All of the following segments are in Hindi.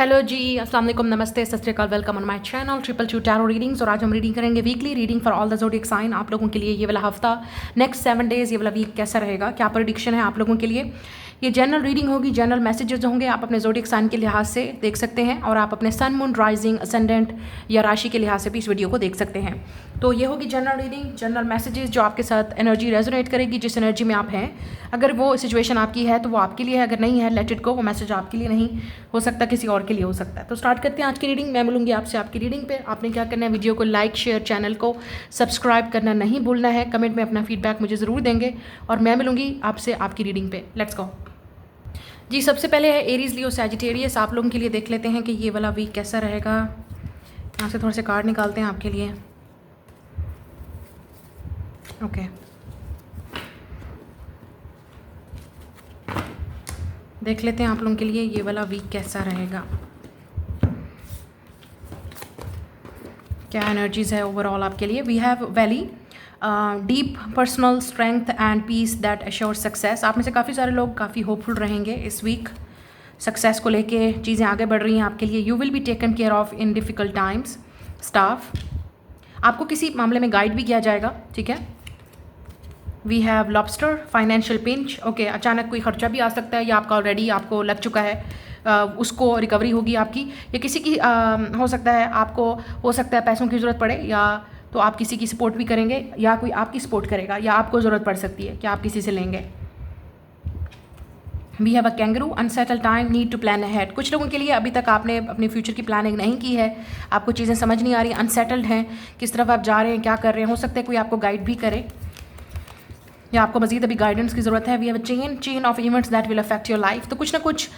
हेलो जी, अस्सलाम वालेकुम, नमस्ते, सत श्री अकाल, welcome on my channel triple tarot readings. और आज हम रीडिंग करेंगे weekly reading for all the zodiac sign. आप लोगों के लिए ये वाला हफ्ता, नेक्स्ट 7 डेज, ये वाला वीक कैसा रहेगा, क्या प्रेडिक्शन है आप लोगों के लिए। ये जनरल रीडिंग होगी, जनरल मैसेजेस होंगे, आप अपने ज़ोडिएक साइन के लिहाज से देख सकते हैं और आप अपने सन, मून, राइजिंग, असेंडेंट या राशि के लिहाज से भी इस वीडियो को देख सकते हैं। तो ये होगी जनरल रीडिंग, जनरल मैसेजेस जो आपके साथ एनर्जी रेजोनेट करेगी, जिस एनर्जी में आप हैं। अगर वो सिचुएशन आपकी है तो वो आपके लिए है, अगर नहीं है लेट इट गो, वो मैसेज आपके लिए नहीं हो सकता, किसी और के लिए हो सकता है। तो स्टार्ट करते हैं आज की रीडिंग। मैं मिलूंगी आपसे आपकी रीडिंग पे। आपने क्या करना है, वीडियो को लाइक, शेयर, चैनल को सब्सक्राइब करना नहीं भूलना है। कमेंट में अपना फीडबैक मुझे ज़रूर देंगे और मैं मिलूंगी आपसे आपकी रीडिंग पे। लेट्स गो जी। सबसे पहले है एरीज, लियो, सैजिटेरियस। आप लोगों के लिए देख लेते हैं कि ये वाला वीक कैसा रहेगा। यहाँ से थोड़े से कार्ड निकालते हैं आपके लिए। ओके, देख लेते हैं आप लोगों के लिए ये वाला वीक कैसा रहेगा, क्या एनर्जीज है ओवरऑल आपके लिए। We have valley, deep personal strength and peace that assure success. आप में से काफ़ी सारे लोग काफ़ी होपफुल रहेंगे इस वीक, सक्सेस को लेके चीज़ें आगे बढ़ रही हैं आपके लिए। You will be taken care of in difficult times. Staff, आपको किसी मामले में गाइड भी किया जाएगा, ठीक है। We have lobster, financial pinch. Okay, अचानक कोई खर्चा भी आ सकता है या आपका ऑलरेडी आपको लग चुका है, उसको रिकवरी होगी आपकी, या किसी की हो सकता है, आपको हो सकता है पैसों की ज़रूरत पड़े, या तो आप किसी की सपोर्ट भी करेंगे या कोई आपकी सपोर्ट करेगा, या आपको ज़रूरत पड़ सकती है कि आप किसी से लेंगे। We have a kangaroo, unsettle time, need to plan ahead. कुछ लोगों के लिए अभी तक आपने अपने फ्यूचर की प्लानिंग नहीं की है, आपको चीज़ें समझ नहीं आ रही, अनसेटल्ड हैं, किस तरफ आप जा रहे हैं, क्या कर रहे हैं। हो सकता है कोई आपको गाइड भी करे या आपको मज़ीद अभी गाइडेंस की ज़रूरत है। We have a chain of events that will affect your life. तो कुछ ना कुछ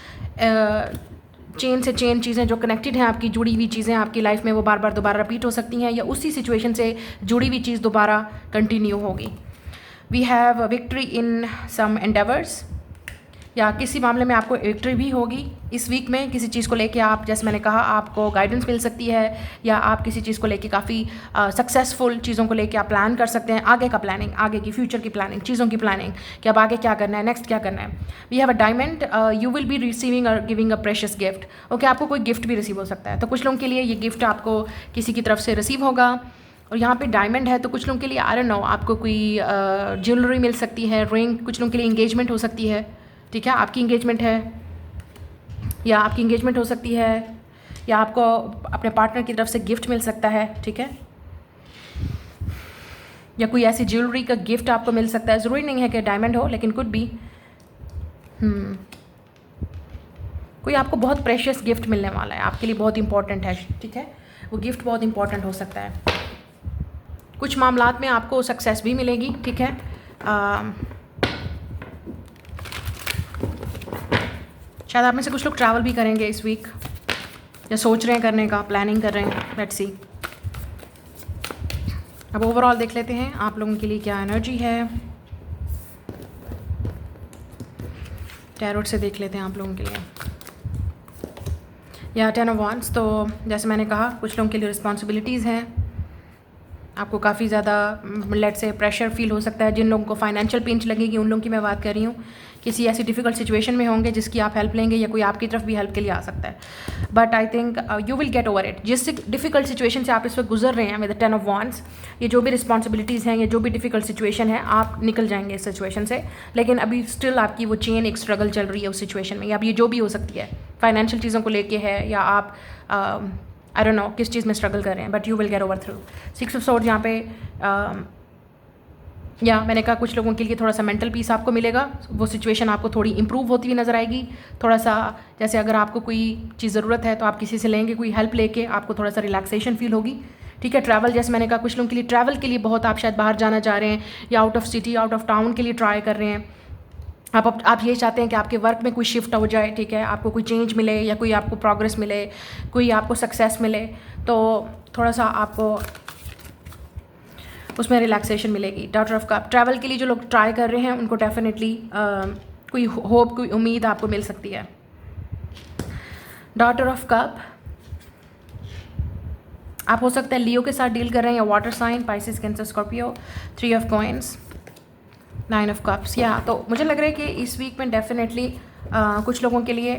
चेन से चेन चीज़ें जो कनेक्टेड हैं, आपकी जुड़ी हुई चीज़ें आपकी लाइफ में, वो बार बार दोबारा रिपीट हो सकती हैं, या उसी सिचुएशन से जुड़ी हुई चीज़ दोबारा कंटिन्यू होगी। We have victory in some endeavours, या किसी मामले में आपको विक्ट्री भी होगी इस वीक में, किसी चीज़ को लेके आप, जैसे मैंने कहा, आपको गाइडेंस मिल सकती है, या आप किसी चीज़ को लेके काफ़ी सक्सेसफुल चीज़ों को लेके आप प्लान कर सकते हैं। आगे का प्लानिंग, आगे की फ्यूचर की प्लानिंग, चीज़ों की प्लानिंग कि अब आगे क्या करना है, नेक्स्ट क्या करना है। We have a diamond, you will be receiving और giving a precious gift. Okay, आपको कोई गिफ्ट भी रिसीव हो सकता है, तो कुछ लोगों के लिए ये गिफ्ट आपको किसी की तरफ से रिसीव होगा। और यहाँ पे डायमंड है, तो कुछ लोगों के लिए आई डोंट नो, आपको कोई ज्वेलरी मिल सकती है, रिंग, कुछ लोगों के लिए इंगेजमेंट हो सकती है, ठीक है, आपकी इंगेजमेंट है या आपकी इंगेजमेंट हो सकती है, या आपको अपने पार्टनर की तरफ से गिफ्ट मिल सकता है, ठीक है, या कोई ऐसी ज्वेलरी का गिफ्ट आपको मिल सकता है। ज़रूरी नहीं है कि डायमंड हो, लेकिन कुड बी कोई आपको बहुत प्रेशियस गिफ्ट मिलने वाला है, आपके लिए बहुत इंपॉर्टेंट है, ठीक है, वो गिफ्ट बहुत इंपॉर्टेंट हो सकता है। कुछ मामलात में आपको सक्सेस भी मिलेगी, ठीक है। शायद आप में से कुछ लोग ट्रैवल भी करेंगे इस वीक, या सोच रहे हैं करने का, प्लानिंग कर रहे हैं। Let's see. अब ओवरऑल देख लेते हैं आप लोगों के लिए क्या एनर्जी है, टैरोट से देख लेते हैं आप लोगों के लिए। या 10 ऑफ वांड्स, तो जैसे मैंने कहा, कुछ लोगों के लिए रिस्पॉन्सिबिलिटीज़ हैं, आपको काफ़ी ज़्यादा लेट से प्रेशर फील हो सकता है। जिन लोगों को फाइनेंशियल पिंच लगेगी, उन लोगों की मैं बात कर रही हूँ, किसी ऐसी डिफ़िकल्ट सिचुएशन में होंगे जिसकी आप हेल्प लेंगे, या कोई आपकी तरफ भी हेल्प के लिए आ सकता है। But I think you will get over it. जिस डिफ़िकल्ट सिचुएशन से आप इस वक्त गुजर रहे हैं विद 10 ऑफ वांड्स, ये जो भी रिस्पॉन्सिबिलिटीज़ हैं, ये जो भी डिफ़िकल्ट सिचुएशन है, आप निकल जाएंगे इस सिचुएशन से। लेकिन अभी स्टिल आपकी वो चेन, एक स्ट्रगल चल रही है उस सिचुएशन में। अब ये जो भी हो सकती है, फाइनेंशियल चीज़ों को लेके है, या आप आई डोंट नो किस चीज़ में स्ट्रगल कर रहे हैं, but you will get over through. 6 of sword यहाँ पे, या मैंने कहा कुछ लोगों के लिए थोड़ा सा मेंटल पीस आपको मिलेगा, वो सिचुएशन आपको थोड़ी इंप्रूव होती हुई नज़र आएगी। थोड़ा सा, जैसे अगर आपको कोई चीज़ ज़रूरत है तो आप किसी से लेंगे, कोई हेल्प लेके आपको थोड़ा सा रिलैक्सेशन फील होगी, ठीक है। ट्रैवल, जैसे मैंने कहा, कुछ लोगों के लिए ट्रैवल के लिए बहुत, आप शायद बाहर जाना चाह रहे हैं, या out of city, out of town के लिए ट्राई कर रहे हैं। आप ये चाहते हैं कि आपके वर्क में कोई शिफ्ट हो जाए, ठीक है, आपको कोई चेंज मिले, या कोई आपको प्रोग्रेस मिले, कोई आपको सक्सेस मिले, तो थोड़ा सा आपको उसमें रिलैक्सेशन मिलेगी। डॉटर ऑफ कप, ट्रैवल के लिए जो लोग ट्राई कर रहे हैं उनको डेफिनेटली कोई होप, कोई उम्मीद आपको मिल सकती है। डॉटर ऑफ कप, आप हो सकता है लियो के साथ डील कर रहे हैं, या water sign, Pisces, Cancer, Scorpio. 3 of coins, 9 of cups. या तो मुझे लग रहा है कि इस वीक में डेफिनेटली कुछ लोगों के लिए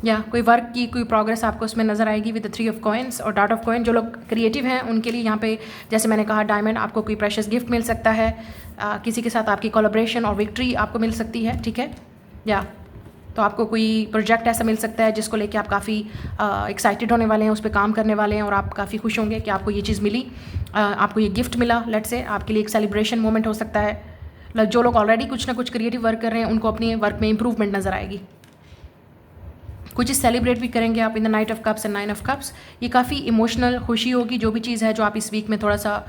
या कोई वर्क की कोई प्रोग्रेस आपको उसमें नज़र आएगी विद द 3 ऑफ कॉइन्स और डॉट ऑफ कॉइन। जो लोग क्रिएटिव हैं उनके लिए यहाँ पे जैसे मैंने कहा डायमंड, आपको कोई प्रेशियस गिफ्ट मिल सकता है, किसी के साथ आपकी कोलैबोरेशन और विक्ट्री आपको मिल सकती है, ठीक है। या तो आपको कोई प्रोजेक्ट ऐसा मिल सकता है जिसको लेके आप काफ़ी एक्साइटेड होने वाले हैं, उस पर काम करने वाले हैं और आप काफ़ी खुश होंगे कि आपको ये चीज़ मिली, आपको ये गिफ्ट मिला। लेट से आपके लिए एक सेलिब्रेशन मोमेंट हो सकता है। जो लोग ऑलरेडी कुछ ना कुछ क्रिएटिव वर्क कर रहे हैं उनको अपनी वर्क में इंप्रूवमेंट नज़र आएगी। कुछ चीज़ सेलिब्रेट भी करेंगे आप in the night of cups and 9 of cups. ये काफ़ी इमोशनल खुशी होगी, जो भी चीज़ है जो आप इस वीक में थोड़ा सा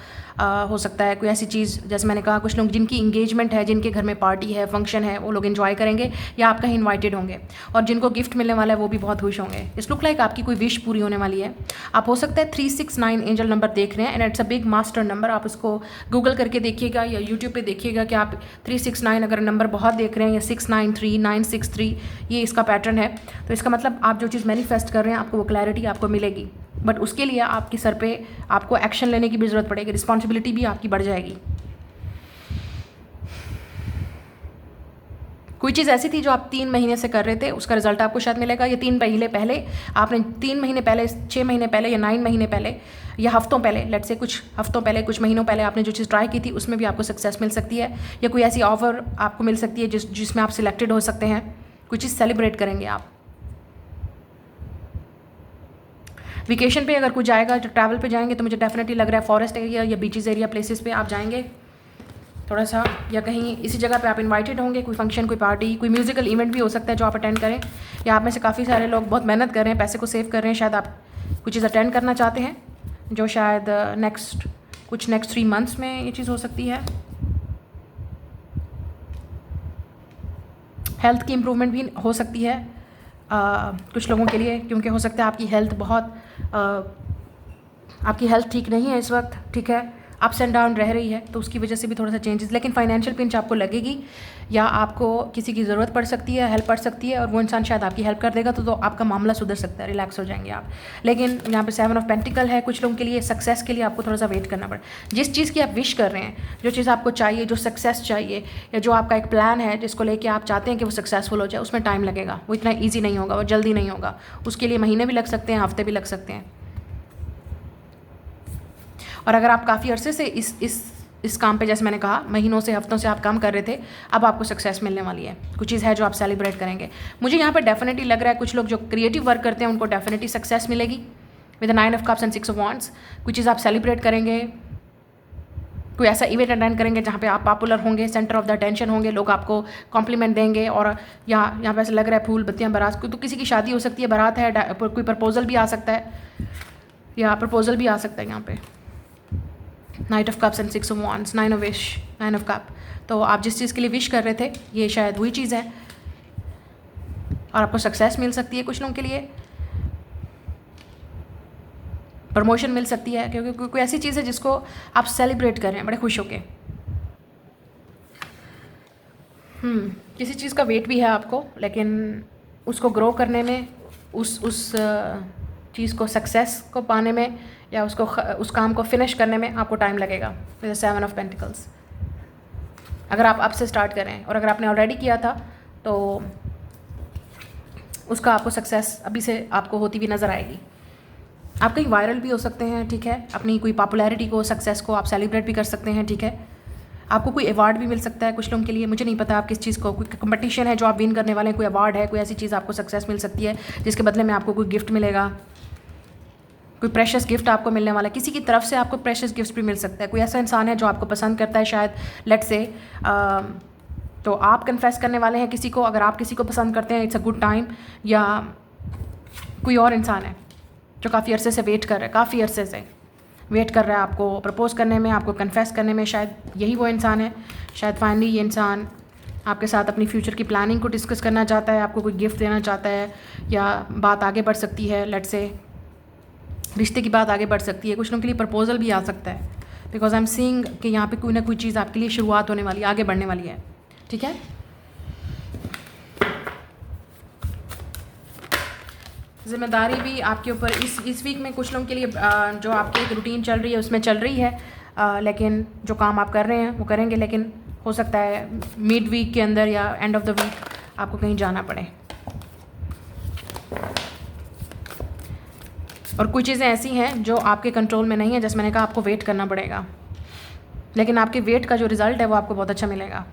हो सकता है कोई ऐसी चीज़, जैसे मैंने कहा कुछ लोग जिनकी इंगेजमेंट है, जिनके घर में पार्टी है, फंक्शन है, वो लोग एंजॉय करेंगे या आप कहीं इन्वाइटेड होंगे, और जिनको गिफ्ट मिलने वाला है वो भी बहुत खुश होंगे। इट्स लुक लाइक आपकी कोई विश पूरी होने वाली है। आप हो सकता है 369 एंजल नंबर देख रहे हैं and it's a big master number. आप उसको गूगल करके देखिएगा या यूट्यूब पे देखिएगा कि आप 369 अगर नंबर बहुत देख रहे हैं या 693, 963, ये इसका पैटर्न है, तो इसका मतलब आप जो चीज़ मैनिफेस्ट कर रहे हैं आपको वो क्लैरिटी आपको मिलेगी। बट उसके लिए आपके सर पे आपको एक्शन लेने की भी ज़रूरत पड़ेगी, रिस्पॉन्सिबिलिटी भी आपकी बढ़ जाएगी। कोई चीज़ ऐसी थी जो आप 3 महीने से कर रहे थे, उसका रिजल्ट आपको शायद मिलेगा। ये 3 महीने पहले आपने 3 महीने पहले, 6 महीने पहले या 9 महीने पहले या हफ्तों पहले, लेट से कुछ हफ्तों पहले, कुछ महीनों पहले आपने जो चीज़ ट्राई की थी उसमें भी आपको सक्सेस मिल सकती है, या कोई ऐसी ऑफर आपको मिल सकती है जिसमें आप सिलेक्टेड हो सकते हैं। कोई चीज़ सेलिब्रेट करेंगे आप। वेकेशन पे अगर कुछ जाएगा, जो ट्रैवल पे जाएंगे, तो मुझे डेफिनेटली लग रहा है फॉरेस्ट एरिया या बीचेस एरिया प्लेसेस पे आप जाएंगे थोड़ा सा, या कहीं इसी जगह पे आप इनवाइटेड होंगे, कोई फंक्शन, कोई पार्टी, कोई म्यूजिकल इवेंट भी हो सकता है जो आप अटेंड करें, या आप में से काफ़ी सारे लोग बहुत मेहनत कर रहे हैं, पैसे को सेव कर रहे हैं, शायद आप कुछ चीज़ अटेंड करना चाहते हैं जो शायद नेक्स्ट 3 मंथ्स में ये चीज़ हो सकती है। हेल्थ की इम्प्रूवमेंट भी हो सकती है कुछ लोगों के लिए, क्योंकि हो सकता है आपकी हेल्थ आपकी हेल्थ ठीक नहीं है इस वक्त, ठीक है, अप्स एंड डाउन रह रही है, तो उसकी वजह से भी थोड़ा सा चेंजेस। लेकिन फाइनेंशियल पिंच आपको लगेगी, या आपको किसी की ज़रूरत पड़ सकती है, हेल्प पड़ सकती है, और वो इंसान शायद आपकी हेल्प कर देगा, तो आपका मामला सुधर सकता है, रिलैक्स हो जाएंगे आप। लेकिन यहाँ पे 7 ऑफ पेंटिकल है, कुछ लोगों के लिए सक्सेस के लिए आपको थोड़ा सा वेट करना पड़े। जिस चीज़ की आप विश कर रहे हैं, जो चीज़ आपको चाहिए, जो सक्सेस चाहिए, या जो आपका एक प्लान है जिसको लेके आप चाहते हैं कि वो सक्सेसफुल हो जाए, उसमें टाइम लगेगा, वो इतना ईजी नहीं होगा, वो जल्दी नहीं होगा, उसके लिए महीने भी लग सकते हैं, हफ्ते भी लग सकते हैं। और अगर आप काफ़ी अरसे से इस काम पे, जैसे मैंने कहा महीनों से, हफ्तों से आप काम कर रहे थे, अब आपको सक्सेस मिलने वाली है, कुछ चीज़ है जो आप सेलिब्रेट करेंगे। मुझे यहाँ पर डेफिनेटली लग रहा है कुछ लोग जो क्रिएटिव वर्क करते हैं उनको डेफिनेटली सक्सेस मिलेगी with 9 of cups and 6 of wands. कुछ चीज़ आप सेलिब्रेट करेंगे, कोई ऐसा इवेंट अटेंड करेंगे जहाँ पे आप पॉपुलर होंगे, सेंटर ऑफ द अटेंशन होंगे, लोग आपको कॉम्प्लीमेंट देंगे, और यहाँ पे ऐसा लग रहा है फूल बत्तियाँ, बारात, तो किसी की शादी हो सकती है, बारात है, कोई प्रपोजल भी आ सकता है, या प्रपोजल भी आ सकता है यहाँ पे। Night of cups and 6 of wands, 9 of wish, 9 of cup. तो आप जिस चीज़ के लिए विश कर रहे थे, ये शायद वही चीज़ है, और आपको सक्सेस मिल सकती है। कुछ लोगों के लिए प्रमोशन मिल सकती है, क्योंकि कोई ऐसी चीज़ है जिसको आप सेलिब्रेट कर रहे हैं बड़े खुश होके। किसी चीज़ का वेट भी है आपको, लेकिन उसको ग्रो करने में, उस चीज़ को, सक्सेस को पाने में, या उस काम को फिनिश करने में आपको टाइम लगेगा विद 7 ऑफ पेंटिकल्स। अगर आप अब से स्टार्ट करें, और अगर आपने ऑलरेडी किया था तो उसका आपको सक्सेस अभी से आपको होती हुई नज़र आएगी। आप कहीं वायरल भी हो सकते हैं, ठीक है, अपनी कोई पॉपुलैरिटी को, सक्सेस को आप सेलिब्रेट भी कर सकते हैं, ठीक है। आपको कोई अवार्ड भी मिल सकता है कुछ लोगों के लिए, मुझे नहीं पता आप किस चीज़ को, कोई कंपटीशन है जो आप विन करने वाले हैं, कोई अवार्ड है, कोई ऐसी चीज़ आपको सक्सेस मिल सकती है जिसके बदले में आपको कोई गिफ्ट मिलेगा, कोई प्रेशियस गिफ्ट आपको मिलने वाला है, किसी की तरफ से आपको प्रेशियस गिफ्ट भी मिल सकता है। कोई ऐसा इंसान है जो आपको पसंद करता है शायद, लेट से, तो आप कन्फेस करने वाले हैं किसी को, अगर आप किसी को पसंद करते हैं, इट्स अ गुड टाइम। या कोई और इंसान है जो काफ़ी अरसे से वेट कर रहा है, काफ़ी अरसे से वेट कर रहा है आपको प्रपोज करने में, आपको कन्फेस करने में, शायद यही वो इंसान है। शायद फाइनली ये इंसान आपके साथ अपनी फ्यूचर की प्लानिंग को डिस्कस करना चाहता है, आपको कोई गिफ्ट देना चाहता है, या बात आगे बढ़ सकती है, लेट से रिश्ते की बात आगे बढ़ सकती है। कुछ लोगों के लिए प्रपोजल भी आ सकता है, बिकॉज आई एम सीइंग कि यहाँ पे कोई ना कोई चीज़ आपके लिए शुरुआत होने वाली है, आगे बढ़ने वाली है, ठीक है। जिम्मेदारी भी आपके ऊपर इस वीक में कुछ लोगों के लिए, जो आपकी एक रूटीन चल रही है उसमें चल रही है, लेकिन जो काम आप कर रहे हैं वो करेंगे, लेकिन हो सकता है मिड वीक के अंदर या एंड ऑफ द वीक आपको कहीं जाना पड़े। और कुछ चीज़ें ऐसी हैं जो आपके कंट्रोल में नहीं है, जैसे मैंने कहा आपको वेट करना पड़ेगा, लेकिन आपके वेट का जो रिज़ल्ट है वो आपको बहुत अच्छा मिलेगा।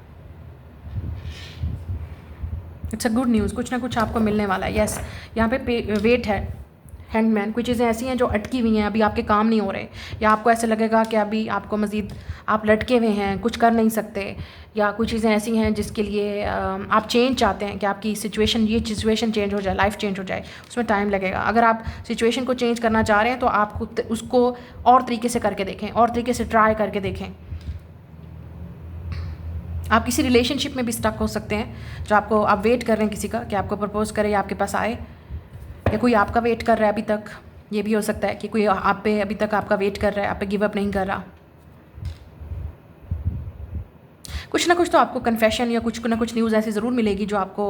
इट्स अ गुड न्यूज़, कुछ ना कुछ आपको मिलने वाला है। यस, यहाँ पे वेट है, हैंडमैन। कुछ चीज़ें ऐसी हैं जो अटकी हुई हैं, अभी आपके काम नहीं हो रहे, या आपको ऐसे लगेगा कि अभी आपको मज़ीद आप लटके हुए हैं, कुछ कर नहीं सकते, या कुछ चीज़ें ऐसी हैं जिसके लिए आप चेंज चाहते हैं कि आपकी सिचुएशन, ये सिचुएशन चेंज हो जाए, लाइफ चेंज हो जाए, उसमें टाइम लगेगा। अगर आप सिचुएशन को चेंज करना चाह रहे हैं तो आप उसको और तरीके से करके देखें, और तरीके से ट्राई करके देखें। आप किसी रिलेशनशिप में भी स्टक हो सकते हैं, जो आपको, आप वेट कर रहे हैं किसी का कि आपको प्रपोज करे या आपके पास आए, या कोई आपका वेट कर रहा है अभी तक। ये भी हो सकता है कि कोई आप पे अभी तक आपका वेट कर रहा है, आप पे गिव अप नहीं कर रहा। कुछ ना कुछ तो आपको कन्फेशन या कुछ ना कुछ न्यूज़ ऐसी ज़रूर मिलेगी जो आपको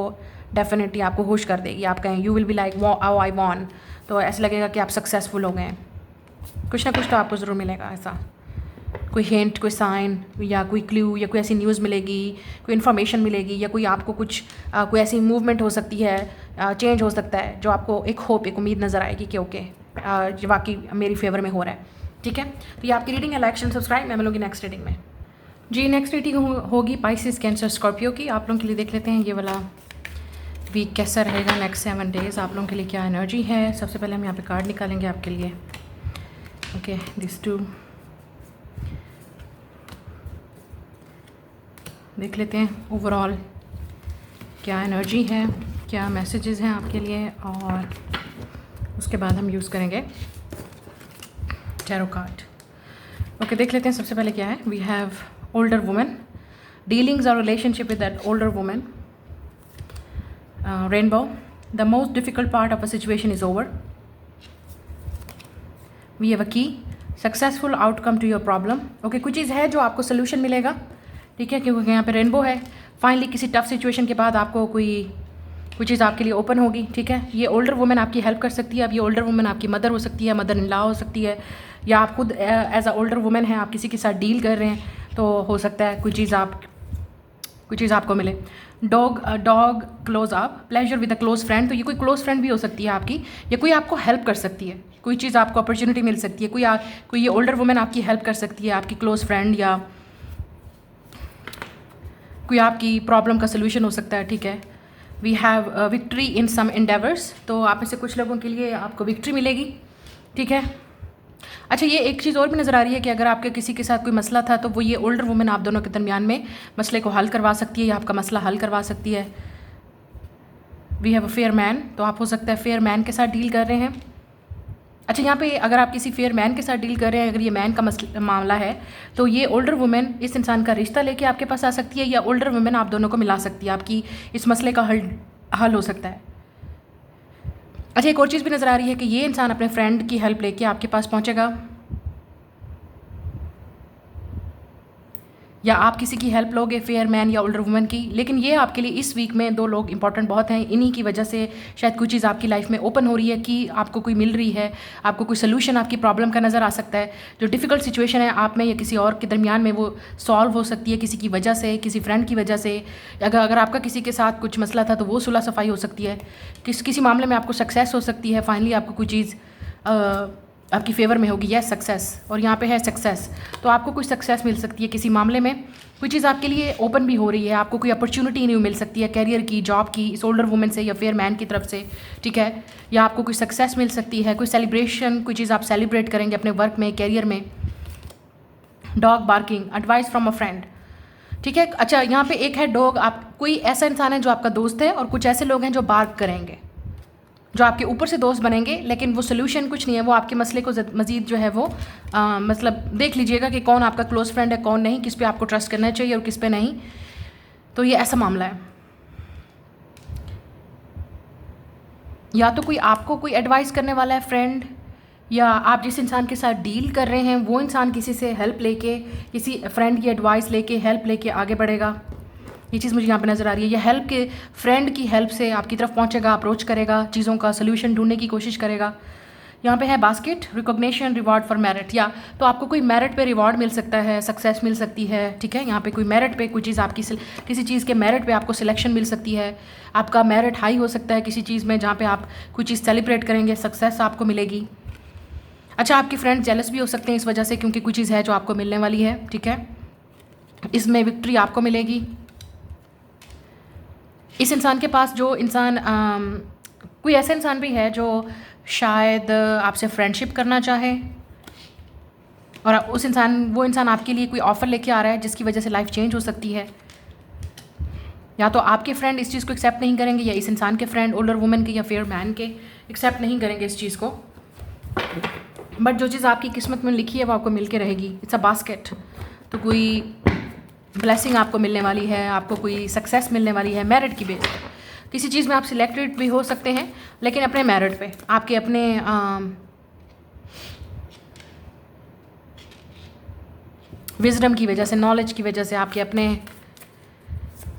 डेफिनेटली आपको खुश कर देगी। आप कहें you will be like wow I won, तो ऐसा लगेगा कि आप सक्सेसफुल हो गए। कुछ ना कुछ तो आपको ज़रूर मिलेगा ऐसा, कोई हिंट, कोई साइन, या कोई क्लू, या कोई ऐसी न्यूज़ मिलेगी, कोई इन्फॉर्मेशन मिलेगी, या कोई आपको कुछ कोई ऐसी मूवमेंट हो सकती है, चेंज हो सकता है, जो आपको एक होप, एक उम्मीद नज़र आएगी कि ओके ये वाकई मेरी फेवर में हो रहा है। ठीक है, तो ये आपकी रीडिंग है। Like and subscribe. मैं मिलूंगी नेक्स्ट रीडिंग में। जी, नेक्स्ट रीडिंग होगी पाइसिस, कैंसर, स्कॉर्पियो की। आप लोगों के लिए देख लेते हैं ये वाला वीक कैसा रहेगा, नेक्स्ट 7 डेज़ आप लोगों के लिए क्या एनर्जी है। सबसे पहले हम यहाँ पे कार्ड निकालेंगे आपके लिए। ओके, दिस 2 देख लेते हैं ओवरऑल क्या एनर्जी है, क्या मैसेजेस हैं आपके लिए, और उसके बाद हम यूज़ करेंगे टैरो कार्ड। ओके, देख लेते हैं सबसे पहले क्या है। We have older women, dealings और relationship with that older women, rainbow, the most difficult part of a situation is over, we have a key, successful outcome to your problem. Okay, कुछ चीज़ है जो आपको सोल्यूशन मिलेगा, ठीक है, क्योंकि यहाँ पे रेनबो है। फाइनली किसी टफ सिचुएशन के बाद आपको कोई चीज़ आपके लिए ओपन होगी। ठीक है, ये ओल्डर वुमेन आपकी हेल्प कर सकती है। अब ये ओल्डर वुमेन आपकी मदर हो सकती है, मदर इन लॉ हो सकती है, या आप खुद एज अ ओल्डर वुमेन है, आप किसी के साथ डील कर रहे हैं, तो हो सकता है कोई चीज़ आपको मिले। Dog close up, pleasure with a close friend, तो ये कोई क्लोज फ्रेंड भी हो सकती है आपकी, या कोई आपको हेल्प कर सकती है, कोई चीज़ आपको अपॉर्चुनिटी मिल सकती है, कोई ये ओल्डर वुमेन आपकी हेल्प कर सकती है, आपकी क्लोज फ्रेंड, या कोई आपकी प्रॉब्लम का सोल्यूशन हो सकता है। ठीक है, we have victory in some endeavours, तो आप में से कुछ लोगों के लिए आपको विक्ट्री मिलेगी। ठीक है, अच्छा, ये एक चीज़ और भी नज़र आ रही है कि अगर आपके किसी के साथ कोई मसला था तो वो ये ओल्डर वुमेन आप दोनों के दरमियान में मसले को हल करवा सकती है, या आपका मसला हल करवा सकती है। We have a fair man, तो आप हो सकता है फेयर मैन के साथ डील कर रहे हैं। अच्छा, यहाँ पे अगर आप किसी फेयर मैन के साथ डील कर रहे हैं, अगर ये मैन का मामला है, तो ये ओल्डर वुमेन इस इंसान का रिश्ता लेके आपके पास आ सकती है, या ओल्डर वुमेन आप दोनों को मिला सकती है, आपकी इस मसले का हल हो सकता है। अच्छा, एक और चीज़ भी नज़र आ रही है कि ये इंसान अपने फ्रेंड की हेल्प लेके आपके पास पहुँचेगा, या आप किसी की हेल्प लोगे, फेयर मैन या ओल्डर वुमन की। लेकिन ये आपके लिए इस वीक में 2 लोग इंपॉर्टेंट बहुत हैं, इन्हीं की वजह से शायद कोई चीज़ आपकी लाइफ में ओपन हो रही है, कि आपको कोई मिल रही है, आपको कोई सोल्यूशन आपकी प्रॉब्लम का नज़र आ सकता है। जो डिफ़िकल्ट सिचुएशन है आप में या किसी और के दरमियान में, वो सॉल्व हो सकती है किसी की वजह से, किसी फ्रेंड की वजह से। अगर आपका किसी के साथ कुछ मसला था तो वो सुलह सफाई हो सकती है, किसी मामले में आपको सक्सेस हो सकती है, फाइनली आपको कोई चीज़ आपकी फेवर में होगी। यस, सक्सेस, और यहाँ पे है सक्सेस, तो आपको कुछ सक्सेस मिल सकती है किसी मामले में, कोई चीज़ आपके लिए ओपन भी हो रही है, आपको कोई अपॉर्चुनिटी नहीं मिल सकती है कैरियर की, जॉब की, इस ओल्डर वुमेन से या फेयर मैन की तरफ से। ठीक है, या आपको कोई सक्सेस मिल सकती है, कोई सेलिब्रेशन, कोई चीज़ आप सेलिब्रेट करेंगे अपने वर्क में, कैरियर में। Dog barking, advice from a friend. ठीक है, अच्छा, यहाँ पे एक है डॉग, आप कोई ऐसा इंसान है जो आपका दोस्त है, और कुछ ऐसे लोग हैं जो बार्क करेंगे, जो आपके ऊपर से दोस्त बनेंगे, लेकिन वो सोल्यूशन कुछ नहीं है, वो आपके मसले को मज़ीद जो है वो मतलब देख लीजिएगा कि कौन आपका क्लोज फ्रेंड है, कौन नहीं, किस पे आपको ट्रस्ट करना चाहिए और किस पे नहीं। तो ये ऐसा मामला है, या तो कोई आपको कोई एडवाइस करने वाला है फ्रेंड, या आप जिस इंसान के साथ डील कर रहे हैं वो इंसान किसी से हेल्प लेके, किसी फ्रेंड की एडवाइस लेके, हेल्प लेके आगे बढ़ेगा। ये चीज़ मुझे यहाँ पे नज़र आ रही है। ये हेल्प के फ्रेंड की हेल्प से आपकी तरफ पहुँचेगा, अप्रोच करेगा, चीज़ों का सोल्यूशन ढूंढने की कोशिश करेगा। यहाँ पे है basket, recognition, reward for merit, या तो आपको कोई मेरिट पे रिवॉर्ड मिल सकता है, सक्सेस मिल सकती है। ठीक है, यहाँ पे कोई मेरिट पे कोई चीज़ आपकी किसी चीज़ के मेरिट पे आपको सिलेक्शन मिल सकती है, आपका मेरिट हाई हो सकता है किसी चीज़ में, जहाँ पे आप कोई चीज़ सेलिब्रेट करेंगे, सक्सेस आपको मिलेगी। अच्छा, आपके फ्रेंड जेलस भी हो सकते हैं इस वजह से, क्योंकि कोई चीज़ है जो आपको मिलने वाली है, ठीक है। इसमें विक्ट्री आपको मिलेगी। इस इंसान के पास जो इंसान कोई ऐसा इंसान भी है जो शायद आपसे फ्रेंडशिप करना चाहे, और वो इंसान आपके लिए कोई ऑफ़र लेके आ रहा है जिसकी वजह से लाइफ चेंज हो सकती है। या तो आपके फ्रेंड इस चीज़ को एक्सेप्ट नहीं करेंगे, या इस इंसान के फ्रेंड ओल्डर वुमेन के या फेयर मैन के एक्सेप्ट नहीं करेंगे इस चीज़ को। बट जो चीज़ आपकी किस्मत में लिखी है वो आपको मिल के रहेगी। It's a basket. तो कोई ब्लेसिंग आपको मिलने वाली है, आपको कोई सक्सेस मिलने वाली है मेरिट की बेस पे। किसी चीज़ में आप सिलेक्टेड भी हो सकते हैं, लेकिन अपने मेरिट पे, आपके अपने विजडम की वजह से, नॉलेज की वजह से, आपके अपने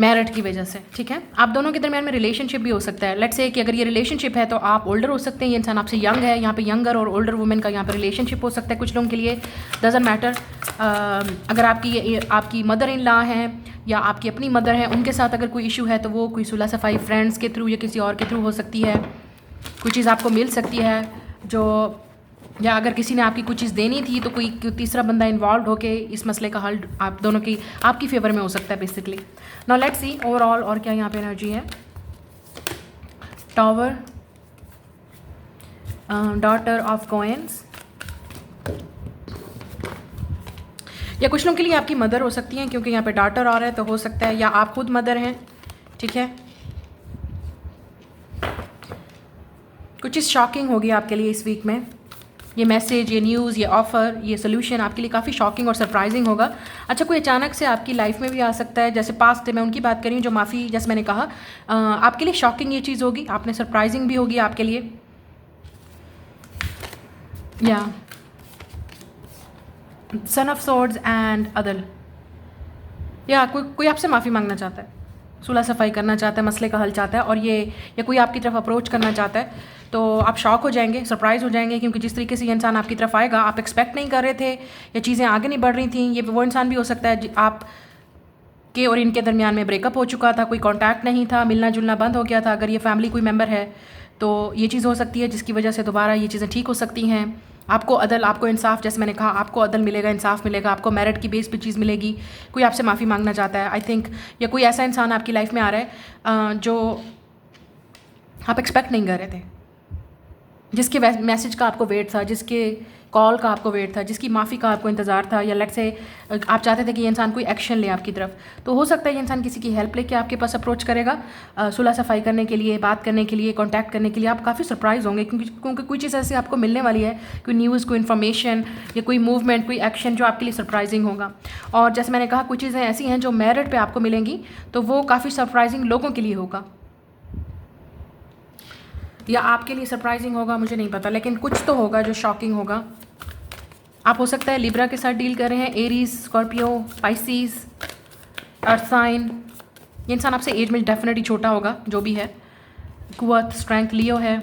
मेरिट की वजह से, ठीक है। आप दोनों के दरमियान में रिलेशनशिप भी हो सकता है। लेट्स से कि अगर ये रिलेशनशिप है तो आप ओल्डर हो सकते हैं, ये इंसान आपसे यंग है। यहाँ पे यंगर और ओल्डर वुमेन का यहाँ पे रिलेशनशिप हो सकता है कुछ लोगों के लिए, डजंट मैटर। अगर आपकी मदर इन लॉ हैं या आपकी अपनी मदर हैं, उनके साथ अगर कोई इशू है तो वो कोई सुलह सफाई फ्रेंड्स के थ्रू या किसी और के थ्रू हो सकती है। कोई चीज़ आपको मिल सकती है जो, या अगर किसी ने आपकी कुछ चीज़ देनी थी तो कोई तीसरा बंदा इन्वॉल्व होके इस मसले का हल आप दोनों की आपकी फेवर में हो सकता है basically. Now let's see overall और क्या यहाँ पे एनर्जी है। टॉवर, डॉटर ऑफ कॉइंस, या कुछ लोगों के लिए आपकी मदर हो सकती हैं, क्योंकि यहाँ पे डॉटर आ रहा है तो हो सकता है, या आप खुद मदर हैं, ठीक है। कुछ चीज़ शॉकिंग होगी आपके लिए इस वीक में। ये मैसेज, ये न्यूज़, ये ऑफ़र, ये सोल्यूशन आपके लिए काफ़ी शॉकिंग और सरप्राइजिंग होगा। अच्छा, कोई अचानक से आपकी लाइफ में भी आ सकता है, जैसे पास्ट में उनकी बात करी जो माफ़ी, जैसे मैंने कहा, आपके लिए शॉकिंग ये चीज़ होगी, आपने सरप्राइजिंग भी होगी आपके लिए। या सन ऑफ सोर्ड्स एंड अदल, या कोई आपसे माफ़ी मांगना चाहता है, सुलह सफाई करना चाहता है, मसले का हल चाहता है, और या कोई आपकी तरफ अप्रोच करना चाहता है, तो आप शॉक हो जाएंगे, सरप्राइज़ हो जाएंगे, क्योंकि जिस तरीके से ये इंसान आपकी तरफ आएगा आप एक्सपेक्ट नहीं कर रहे थे, या चीज़ें आगे नहीं बढ़ रही थी। ये वो इंसान भी हो सकता है आप के और इनके दरमियान में ब्रेकअप हो चुका था, कोई कांटेक्ट नहीं था, मिलना जुलना बंद हो गया था। अगर ये फैमिली कोई मेंबर है तो ये चीज़ हो सकती है जिसकी वजह से दोबारा ये चीज़ें ठीक हो सकती हैं। आपको अदल, आपको इंसाफ, जैसे मैंने कहा, आपको अदल मिलेगा, इंसाफ मिलेगा, आपको मेरिट की बेस पे चीज़ मिलेगी। कोई आपसे माफ़ी मांगना चाहता है आई थिंक, या कोई ऐसा इंसान आपकी लाइफ में आ रहा है जो आप एक्सपेक्ट नहीं कर रहे थे, जिसके मैसेज का आपको वेट था, जिसके कॉल का आपको वेट था, जिसकी माफ़ी का आपको इंतज़ार था, या लेट्स से आप चाहते थे कि ये इंसान कोई एक्शन ले आपकी तरफ। तो हो सकता है ये इंसान किसी की हेल्प लेके आपके पास अप्रोच करेगा, सुलह सफाई करने के लिए, बात करने के लिए, कांटेक्ट करने के लिए। आप काफ़ी सरप्राइज़ होंगे, क्योंकि कोई चीज़ ऐसी आपको मिलने वाली है, कोई न्यूज़, कोई इन्फॉर्मेशन, या कोई मूवमेंट, कोई एक्शन जो आपके लिए सरप्राइजिंग होगा। और जैसे मैंने कहा, कुछ चीज़ें ऐसी हैं जो मेरिट पर आपको मिलेंगी, तो वो काफ़ी सरप्राइजिंग लोगों के लिए होगा, या आपके लिए सरप्राइजिंग होगा, मुझे नहीं पता, लेकिन कुछ तो होगा जो शॉकिंग होगा। आप हो सकता है लिब्रा के साथ डील कर रहे हैं, Aries, Scorpio, Pisces, earth sign. ये इंसान आपसे एज में डेफिनेटली छोटा होगा, जो भी है। कुव्वत, स्ट्रेंथ, लियो है।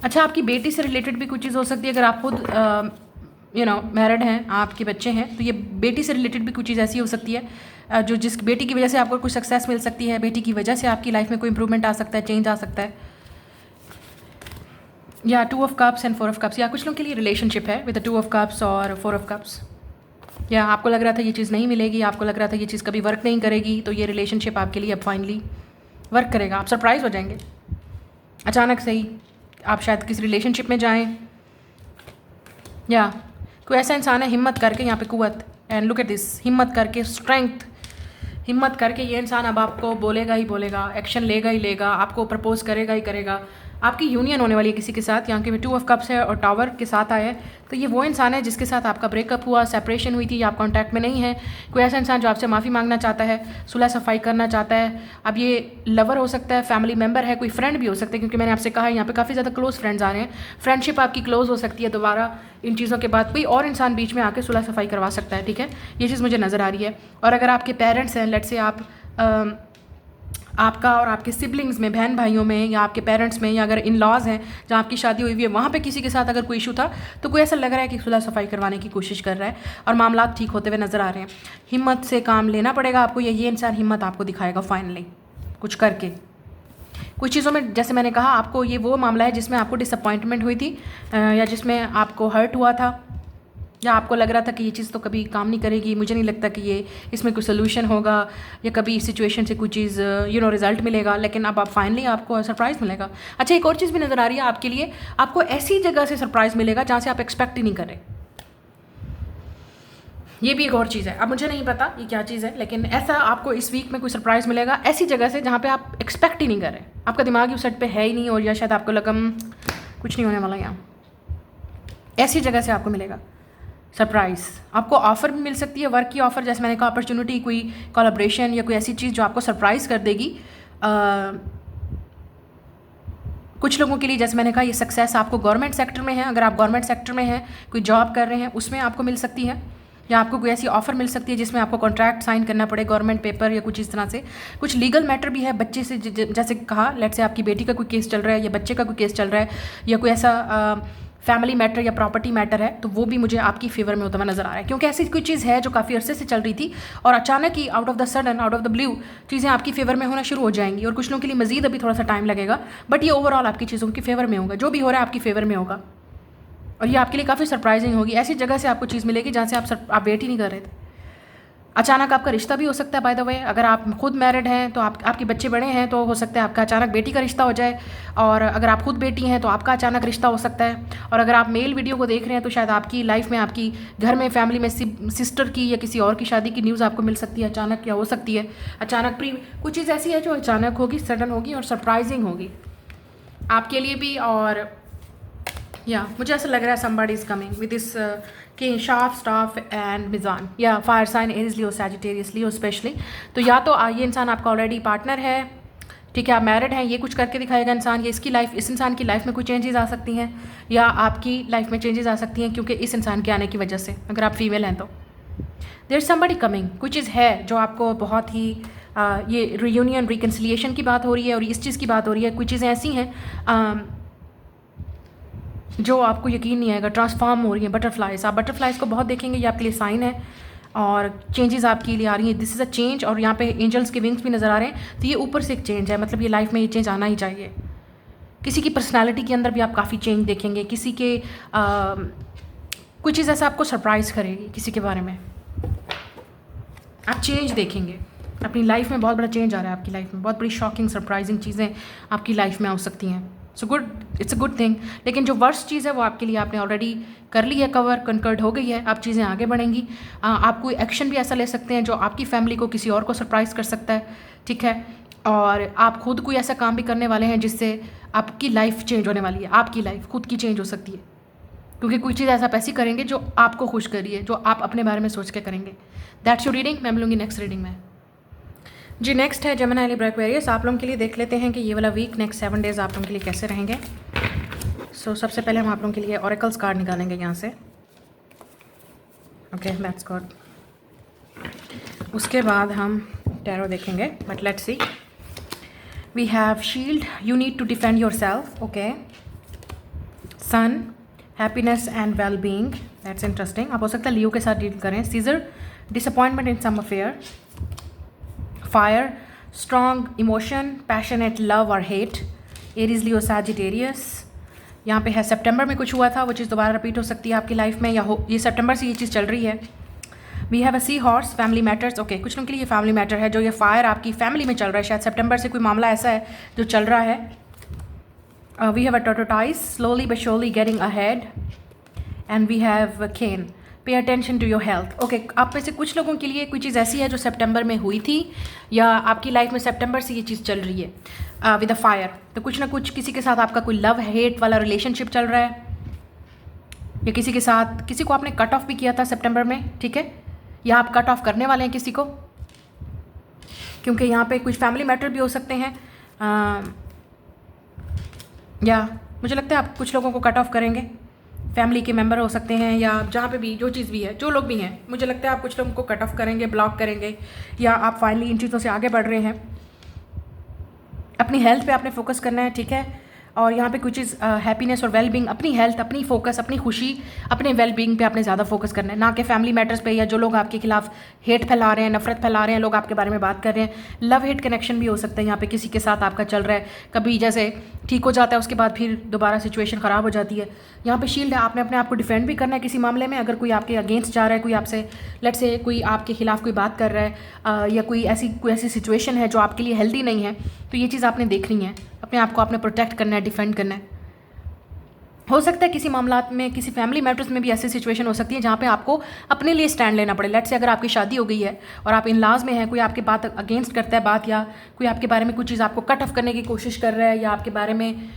अच्छा, आपकी बेटी से रिलेटेड भी कुछ चीज़ हो सकती है। अगर आप खुद मैरिड हैं, आपके बच्चे हैं, तो ये बेटी से रिलेटेड भी कुछ चीज़ ऐसी हो सकती है जो जिस बेटी की वजह से आपको कुछ सक्सेस मिल सकती है, बेटी की वजह से आपकी लाइफ में कोई इंप्रूवमेंट आ सकता है, चेंज आ सकता है। या 2 of cups and 4 of cups, या कुछ लोगों के लिए रिलेशनशिप है विद 2 ऑफ कप्स और 4 ऑफ कप्स। या आपको लग रहा था ये चीज़ नहीं मिलेगी, आपको लग रहा था ये चीज़ कभी वर्क नहीं करेगी, तो ये रिलेशनशिप आपके लिए अब फाइनली वर्क करेगा। आप सरप्राइज़ हो जाएंगे, अचानक से ही आप शायद किसी रिलेशनशिप में जाएं, या कोई ऐसा इंसान है हिम्मत करके, यहाँ पे कुव्वत एंड लुक एट दिस, हिम्मत करके, स्ट्रेंथ, हिम्मत करके ये इंसान अब आपको बोलेगा ही बोलेगा, एक्शन लेगा ही लेगा, आपको प्रपोज करेगा ही करेगा। आपकी यूनियन होने वाली है किसी के साथ। यहाँ के 2 ऑफ कप्स है और टावर के साथ आया है, तो ये वो इंसान है जिसके साथ आपका ब्रेकअप हुआ, सेपरेशन हुई थी, या आप कॉन्टैक्ट में नहीं है। कोई ऐसा इंसान जो आपसे माफ़ी मांगना चाहता है, सुलह सफाई करना चाहता है। अब ये लवर हो सकता है, फैमिली मेम्बर है, कोई फ्रेंड भी हो सकता है, क्योंकि मैंने आपसे कहा है यहाँ पे काफ़ी ज़्यादा क्लोज फ्रेंड्स आ रहे हैं। फ्रेंडशिप आपकी क्लोज हो सकती है दोबारा इन चीज़ों के बाद। कोई और इंसान बीच में आके सुलह सफाई करवा सकता है, ठीक है, ये चीज़ मुझे नज़र आ रही है। और अगर आपके पेरेंट्स हैं, लेट्स से आपका और आपके सिबलिंग्स में, बहन भाइयों में, या आपके पेरेंट्स में, या अगर इन लॉज हैं जहाँ आपकी शादी हुई हुई है, वहाँ पे किसी के साथ अगर कोई इशू था, तो कोई ऐसा लग रहा है कि सुलह सफाई करवाने की कोशिश कर रहा है और मामला ठीक होते हुए नज़र आ रहे हैं। हिम्मत से काम लेना पड़ेगा आपको, ये इंसान हिम्मत आपको दिखाएगा फाइनली कुछ करके। कुछ चीज़ों में जैसे मैंने कहा आपको ये वो मामला है जिसमें आपको डिसअपॉइंटमेंट हुई थी या जिसमें आपको हर्ट हुआ था या आपको लग रहा था कि ये चीज़ तो कभी काम नहीं करेगी, मुझे नहीं लगता कि ये इसमें कोई सोल्यूशन होगा या कभी इस सिचुएशन से कोई चीज़ रिज़ल्ट मिलेगा, लेकिन अब आप फाइनली आपको सरप्राइज़ मिलेगा। अच्छा, एक और चीज़ भी नज़र आ रही है आपके लिए, आपको ऐसी जगह से सरप्राइज़ मिलेगा जहाँ से आप एक्सपेक्ट ही नहीं कर रहे। ये भी एक और चीज़ है, अब मुझे नहीं पता ये क्या चीज़ है, लेकिन ऐसा आपको इस वीक में कोई सरप्राइज़ मिलेगा ऐसी जगह से जहाँ पे आप एक्सपेक्ट ही नहीं कर रहे, आपका दिमाग ही उस सेट पे है ही नहीं, और या शायद आपको लगा कुछ नहीं होने वाला यहाँ, ऐसी जगह से आपको मिलेगा सरप्राइज़। आपको ऑफ़र भी मिल सकती है, वर्क की ऑफ़र, जैसे मैंने कहा अपॉर्चुनिटी, कोई कोलैबोरेशन या कोई ऐसी चीज़ जो आपको सरप्राइज़ कर देगी। कुछ लोगों के लिए जैसे मैंने कहा ये सक्सेस आपको गवर्नमेंट सेक्टर में है, अगर आप गवर्नमेंट सेक्टर में हैं, कोई जॉब कर रहे हैं, उसमें आपको मिल सकती है, या आपको कोई ऐसी ऑफ़र मिल सकती है जिसमें आपको कॉन्ट्रैक्ट साइन करना पड़े, गवर्नमेंट पेपर या कुछ इस तरह से। कुछ लीगल मैटर भी है बच्चे से, जैसे कहा लेट्स से आपकी बेटी का कोई केस चल रहा है या बच्चे का कोई केस चल रहा है या कोई ऐसा फैमिली मैटर या प्रॉपर्टी मैटर है, तो वो भी मुझे आपकी फेवर में होता हुआ नज़र आ रहा है, क्योंकि ऐसी कोई चीज़ है जो काफ़ी अरसे से चल रही थी और अचानक ही out of the sudden, out of the blue चीज़ें आपकी फेवर में होना शुरू हो जाएंगी, और कुछ लोगों के लिए मज़ीद अभी थोड़ा सा टाइम लगेगा, बट ये ओवरऑल आपकी चीज़ों की फेवर में होगा, जो भी हो रहा है आपकी फेवर में होगा, और ये आपके लिए काफ़ी सरप्राइजिंग होगी। ऐसी जगह से आपको चीज़ मिलेगी जहाँ से आप वेट ही नहीं कर रहे थे। अचानक आपका रिश्ता भी हो सकता है, बाय द वे, अगर आप खुद मैरिड हैं तो आपके बच्चे बड़े हैं तो हो सकता है आपका अचानक बेटी का रिश्ता हो जाए, और अगर आप खुद बेटी हैं तो आपका अचानक रिश्ता हो सकता है, और अगर आप मेल वीडियो को देख रहे हैं तो शायद आपकी लाइफ में, आपकी घर में, फैमिली में सिस्टर की या किसी और की शादी की न्यूज़ आपको मिल सकती है अचानक, या हो सकती है अचानक। कुछ चीज़ ऐसी है जो अचानक होगी, सडन होगी और सरप्राइजिंग होगी आपके लिए भी। और या मुझे ऐसा लग रहा है somebody is coming with this king, sharp, staff and मिजान, या fire sign, Aries, Leo, Sagittarius, Leo specially. तो या तो ये इंसान आपका ऑलरेडी पार्टनर है, ठीक है, आप मैरिड हैं, ये कुछ करके दिखाएगा इंसान, ये इसकी लाइफ, इस इंसान की लाइफ में कोई चेंजेस आ सकती हैं, या आपकी लाइफ में चेंजेस आ सकती हैं क्योंकि इस इंसान के आने की वजह से, अगर आप फीमेल हैं तो देयर इज समबडी कमिंग। कोई चीज़ है जो आपको बहुत ही ये रियूनियन, रिकन्सिलिएशन की बात हो रही है, और इस चीज़ की बात हो रही है। कुछ चीज़ें ऐसी हैं जो आपको यकीन नहीं आएगा, ट्रांसफॉर्म हो रही है। बटरफ्लाइज, आप बटरफ्लाइज को बहुत देखेंगे, ये आपके लिए साइन है, और चेंजेस आपके लिए आ रही हैं। दिस इज़ अ चेंज, और यहाँ पे एंजल्स के विंग्स भी नज़र आ रहे हैं, तो ये ऊपर से एक चेंज है, मतलब ये लाइफ में ये चेंज आना ही चाहिए। किसी की पर्सनालिटी के अंदर भी आप काफ़ी चेंज देखेंगे, किसी के कोई चीज़ ऐसा आपको सरप्राइज़ करेगी, किसी के बारे में आप चेंज देखेंगे। अपनी लाइफ में बहुत बड़ा चेंज आ रहा है, आपकी लाइफ में बहुत बड़ी शॉकिंग, सरप्राइजिंग चीज़ें आपकी लाइफ में आ सकती हैं। So good, it's a good thing. लेकिन जो वर्स्ट चीज़ है वो आपके लिए आपने ऑलरेडी कर ली है, कवर, कंकर्ड हो गई है, अब चीज़ें आगे बढ़ेंगी। आप कोई एक्शन भी ऐसा ले सकते हैं जो आपकी फैमिली को, किसी और को सरप्राइज़ कर सकता है, ठीक है, और आप खुद कोई ऐसा काम भी करने वाले हैं जिससे आपकी लाइफ चेंज होने वाली है, आपकी लाइफ खुद की चेंज हो सकती है, क्योंकि कोई चीज़ ऐसा पैसी करेंगे जो आपको खुश करिए, जो आप अपने बारे में सोच के करेंगे। That's your reading. मैं मिलूँगी नेक्स्ट रीडिंग में जी। नेक्स्ट है जेमिनी, लिब्रा, एक्वेरियस। आप लोगों के लिए देख लेते हैं कि ये वाला वीक, नेक्स्ट 7 डेज़ आप लोगों के लिए कैसे रहेंगे। सबसे पहले हम आप लोगों के लिए ऑरेकल्स कार्ड निकालेंगे यहाँ से। Okay, that's good. उसके बाद हम टैरो देखेंगे, but let's see. We have shield, you need to defend yourself. Okay, sun, happiness and well being, that's interesting. आप हो सकता है लियो के साथ डील करें। Scissors, disappointment in some affair. Fire, strong emotion, passionate love और हेट। Aries, Leo, Sagittarius. यहाँ पे है सितंबर में कुछ हुआ था, वो चीज़ दोबारा रिपीट हो सकती है आपकी लाइफ में, या ये सितंबर से ये चीज़ चल रही है। We have a sea horse, family matters. Okay, कुछ लोगों के लिए ये फैमिली मैटर है, जो ये फायर आपकी फैमिली में चल रहा है, शायद सितंबर से कोई मामला ऐसा है जो चल रहा है। We have a tortoise, slowly but surely getting ahead. And we have cane, pay attention to your health. Okay, आप में से कुछ लोगों के लिए कोई चीज़ ऐसी है जो सितंबर में हुई थी, या आपकी लाइफ में सितंबर से ये चीज़ चल रही है विद अ फायर। तो कुछ ना कुछ किसी के साथ आपका कोई लव हेट वाला रिलेशनशिप चल रहा है, या किसी के साथ, किसी को आपने कट ऑफ भी किया था सितंबर में, ठीक है, या आप कट ऑफ करने वाले हैं किसी को, क्योंकि यहाँ पे कुछ फैमिली मैटर भी हो सकते हैं, या मुझे लगता है आप कुछ लोगों को कट ऑफ करेंगे, फैमिली के मेंबर हो सकते हैं, या जहाँ पे भी जो चीज़ भी है, जो लोग भी हैं, मुझे लगता है आप कुछ लोगों को कट ऑफ करेंगे, ब्लॉक करेंगे, या आप फाइनली इन चीज़ों से आगे बढ़ रहे हैं। अपनी हेल्थ पे आपने फोकस करना है, ठीक है, और यहाँ पे कुछ चीज़ हैप्पीनेस और वेलबींग, अपनी हेल्थ, अपनी फोकस, अपनी खुशी, अपने वेलबींग पे आपने ज़्यादा फोकस करना है, ना कि फैमिली मैटर्स पे या जो लोग आपके खिलाफ हेट फैला रहे हैं, नफरत फैला रहे हैं, लोग आपके बारे में बात कर रहे हैं। लव हेट कनेक्शन भी हो सकता है यहाँ पे, किसी के साथ आपका चल रहा है, कभी जैसे ठीक हो जाता है उसके बाद फिर दोबारा सिचुएशन ख़राब हो जाती है। यहाँ पे शील्ड है, आपने अपने आप को डिफेंड भी करना है किसी मामले में। अगर कोई आपके अगेंस्ट जा रहा है, कोई आपसे लेट्स से कोई आपके खिलाफ कोई बात कर रहा है या कोई ऐसी सिचुएशन है जो आपके लिए हेल्दी नहीं है, तो ये चीज़ आपने देखनी है, अपने आप को आपने प्रोटेक्ट करना है, डिफेंड करना है। हो सकता है किसी मामलात में, किसी फैमिली मैटर्स में भी ऐसी सिचुएशन हो सकती है जहाँ पे आपको अपने लिए स्टैंड लेना पड़े। लेट्स से अगर आपकी शादी हो गई है और आप इन लॉज में हैं, कोई आपके बात अगेंस्ट करता है बात, या कोई आपके बारे में कुछ चीज़ आपको कट ऑफ करने की कोशिश कर रहा है, या आपके बारे में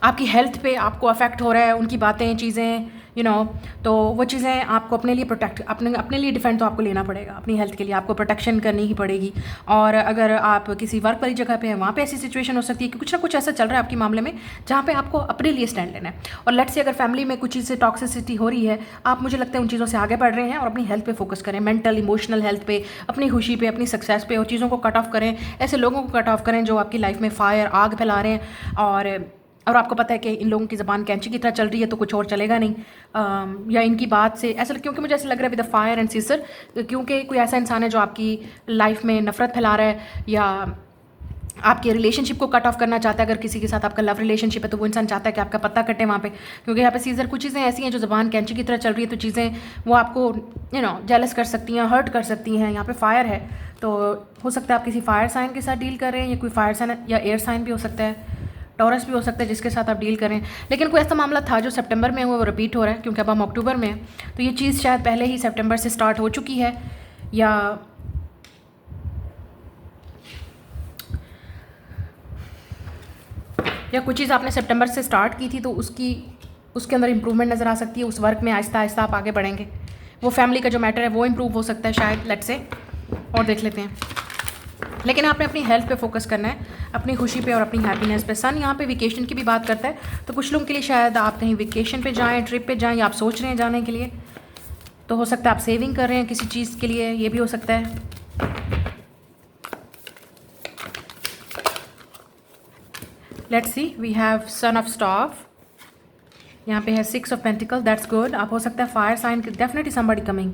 आपकी हेल्थ पे आपको अफेक्ट हो रहा है उनकी बातें, चीज़ें, तो वो चीज़ें आपको अपने लिए अपने लिए डिफेंड तो आपको लेना पड़ेगा। अपनी हेल्थ के लिए आपको प्रोटेक्शन करनी ही पड़ेगी। और अगर आप किसी वर्क वाली जगह पे हैं, वहाँ पे ऐसी सिचुएशन हो सकती है कि कुछ ना कुछ ऐसा चल रहा है आपके मामले में जहाँ पे आपको अपने लिए स्टैंड लेना है। और लेट्स से अगर फैमिली में कुछ चीज़ से टॉक्सिसिटी हो रही है, आप, मुझे लगता है उन चीज़ों से आगे बढ़ रहे हैं और अपनी हेल्थ पे फोकस करें, मेंटल इमोशनल हेल्थ पे, अपनी खुशी पे, अपनी सक्सेस पे, और चीज़ों को कट ऑफ करें, ऐसे लोगों को कट ऑफ करें जो आपकी लाइफ में फायर, आग फैला रहे हैं। और आपको पता है कि इन लोगों की ज़बान कैंची की तरह चल रही है, तो कुछ और चलेगा नहीं। या इनकी बात से ऐसा, क्योंकि मुझे ऐसा लग रहा है with the fire and seizure, क्योंकि कोई ऐसा इंसान है जो आपकी लाइफ में नफरत फैला रहा है या आपके रिलेशनशिप को कट ऑफ करना चाहता है। अगर किसी के साथ आपका लव रिलेशनशिप है तो वो इंसान चाहता है कि आपका पत्ता कटे वहाँ पे, क्योंकि यहाँ पे सीजर कुछ चीज़ें ऐसी हैं जो ज़बान कैंची की तरह चल रही है, तो चीज़ें वो आपको जेलस कर सकती हैं, हर्ट कर सकती हैं। यहाँ पे फायर है, तो हो सकता है आप किसी फायर साइन के साथ डील कर रहे हैं, या कोई फायर साइन या एयर साइन भी हो सकता है, टॉरस भी हो सकता है जिसके साथ आप डील करें। लेकिन कोई ऐसा मामला था जो सितंबर में हुआ, वो रिपीट हो रहा है, क्योंकि अब हम अक्टूबर में हैं, तो ये चीज़ शायद पहले ही सितंबर से स्टार्ट हो चुकी है, या कुछ चीज़ आपने सितंबर से स्टार्ट की थी, तो उसके अंदर इंप्रूवमेंट नज़र आ सकती है। उस वर्क में आहिस्ता आहिस्ता आप आगे बढ़ेंगे। वो फैमिली का जो मैटर है वो इंप्रूव हो सकता है शायद, लेट्स से। और देख लेते हैं, लेकिन आपने अपनी हेल्थ पे फोकस करना है, अपनी खुशी पे और अपनी हैप्पीनेस पे। सन यहाँ पे वेकेशन की भी बात करता है, तो कुछ लोगों के लिए शायद आप कहीं वेकेशन पे जाएं, ट्रिप पे जाएं, या आप सोच रहे हैं जाने के लिए, तो हो सकता है आप सेविंग कर रहे हैं किसी चीज़ के लिए, ये भी हो सकता है। Let's see, we have son of staff, यहाँ पे है 6 ऑफ पेंटिकल, दैट्स गुड। आप हो सकता है fire sign, definitely somebody coming,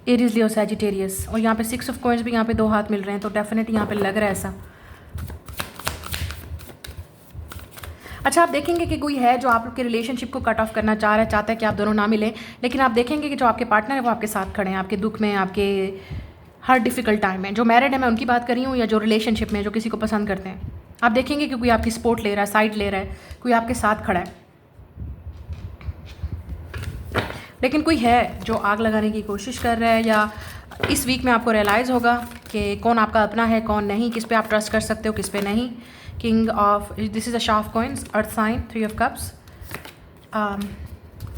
Aries, Leo, Sagittarius. और यहाँ पे 6 ऑफ कॉइंस भी यहाँ पे 2 हाथ मिल रहे हैं, तो डेफिनेटली यहाँ पे लग रहा है ऐसा। अच्छा, आप देखेंगे कि कोई है जो आप लोग के रिलेशनशिप को कट ऑफ करना चाह रहा है, चाहता है कि आप दोनों ना मिलें, लेकिन आप देखेंगे कि जो आपके पार्टनर है वो आपके साथ खड़े हैं, आपके दुख में, आपके हर डिफ़िकल्ट टाइम में। जो मैरिड है मैं उनकी बात कर रही हूँ, या जो रिलेशनशिप में, जो किसी को पसंद करते हैं, आप देखेंगे कि कोई आपकी सपोर्ट ले रहा है, साइड ले रहा है, कोई आपके साथ खड़ा है। लेकिन कोई है जो आग लगाने की कोशिश कर रहा है, या इस वीक में आपको रियलाइज़ होगा कि कौन आपका अपना है, कौन नहीं, किस पे आप ट्रस्ट कर सकते हो, किस पे नहीं। King of, this is a sharp coins, earth sign, 3 of cups,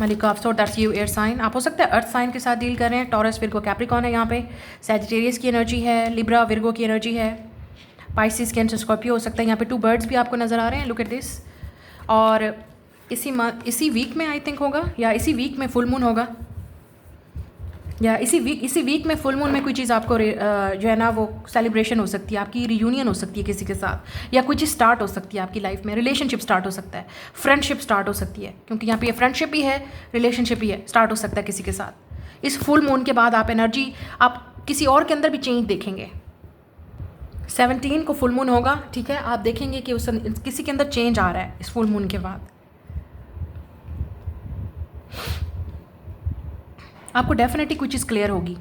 मलिका of sword, that's you, air sign. आप हो सकता है अर्थ साइन के साथ डील कर रहे हैं। टॉरस, विर्गो, कैप्रिकॉन है यहाँ पे, सैजिटेरियस की एनर्जी है, लिब्रा, विर्गो की एनर्जी है, पाइसिस, कैंसर, स्कॉर्पियो हो सकता है। यहाँ पे 2 बर्ड्स भी आपको नज़र आ रहे हैं, लुक एट दिस। और इसी वीक में आई थिंक होगा, या इसी वीक में फुल मून होगा, या इसी वीक में फुल मून में कोई चीज़ आपको जो है ना वो सेलिब्रेशन हो सकती है, आपकी रियूनियन हो सकती है किसी के साथ, या कोई चीज़ स्टार्ट हो सकती है आपकी लाइफ में, रिलेशनशिप स्टार्ट हो सकता है, फ्रेंडशिप स्टार्ट हो सकती है, क्योंकि यहाँ पे ये फ्रेंडशिप भी है, रिलेशनशिप भी है, स्टार्ट हो सकता है किसी के साथ। इस फुल मून के बाद आप एनर्जी, आप किसी और के अंदर भी चेंज देखेंगे। 17 को फुल मून होगा, ठीक है, आप देखेंगे कि उस किसी के अंदर चेंज आ रहा है इस फुल मून के बाद। आपको डेफिनेटली कुछ चीज़ क्लियर होगी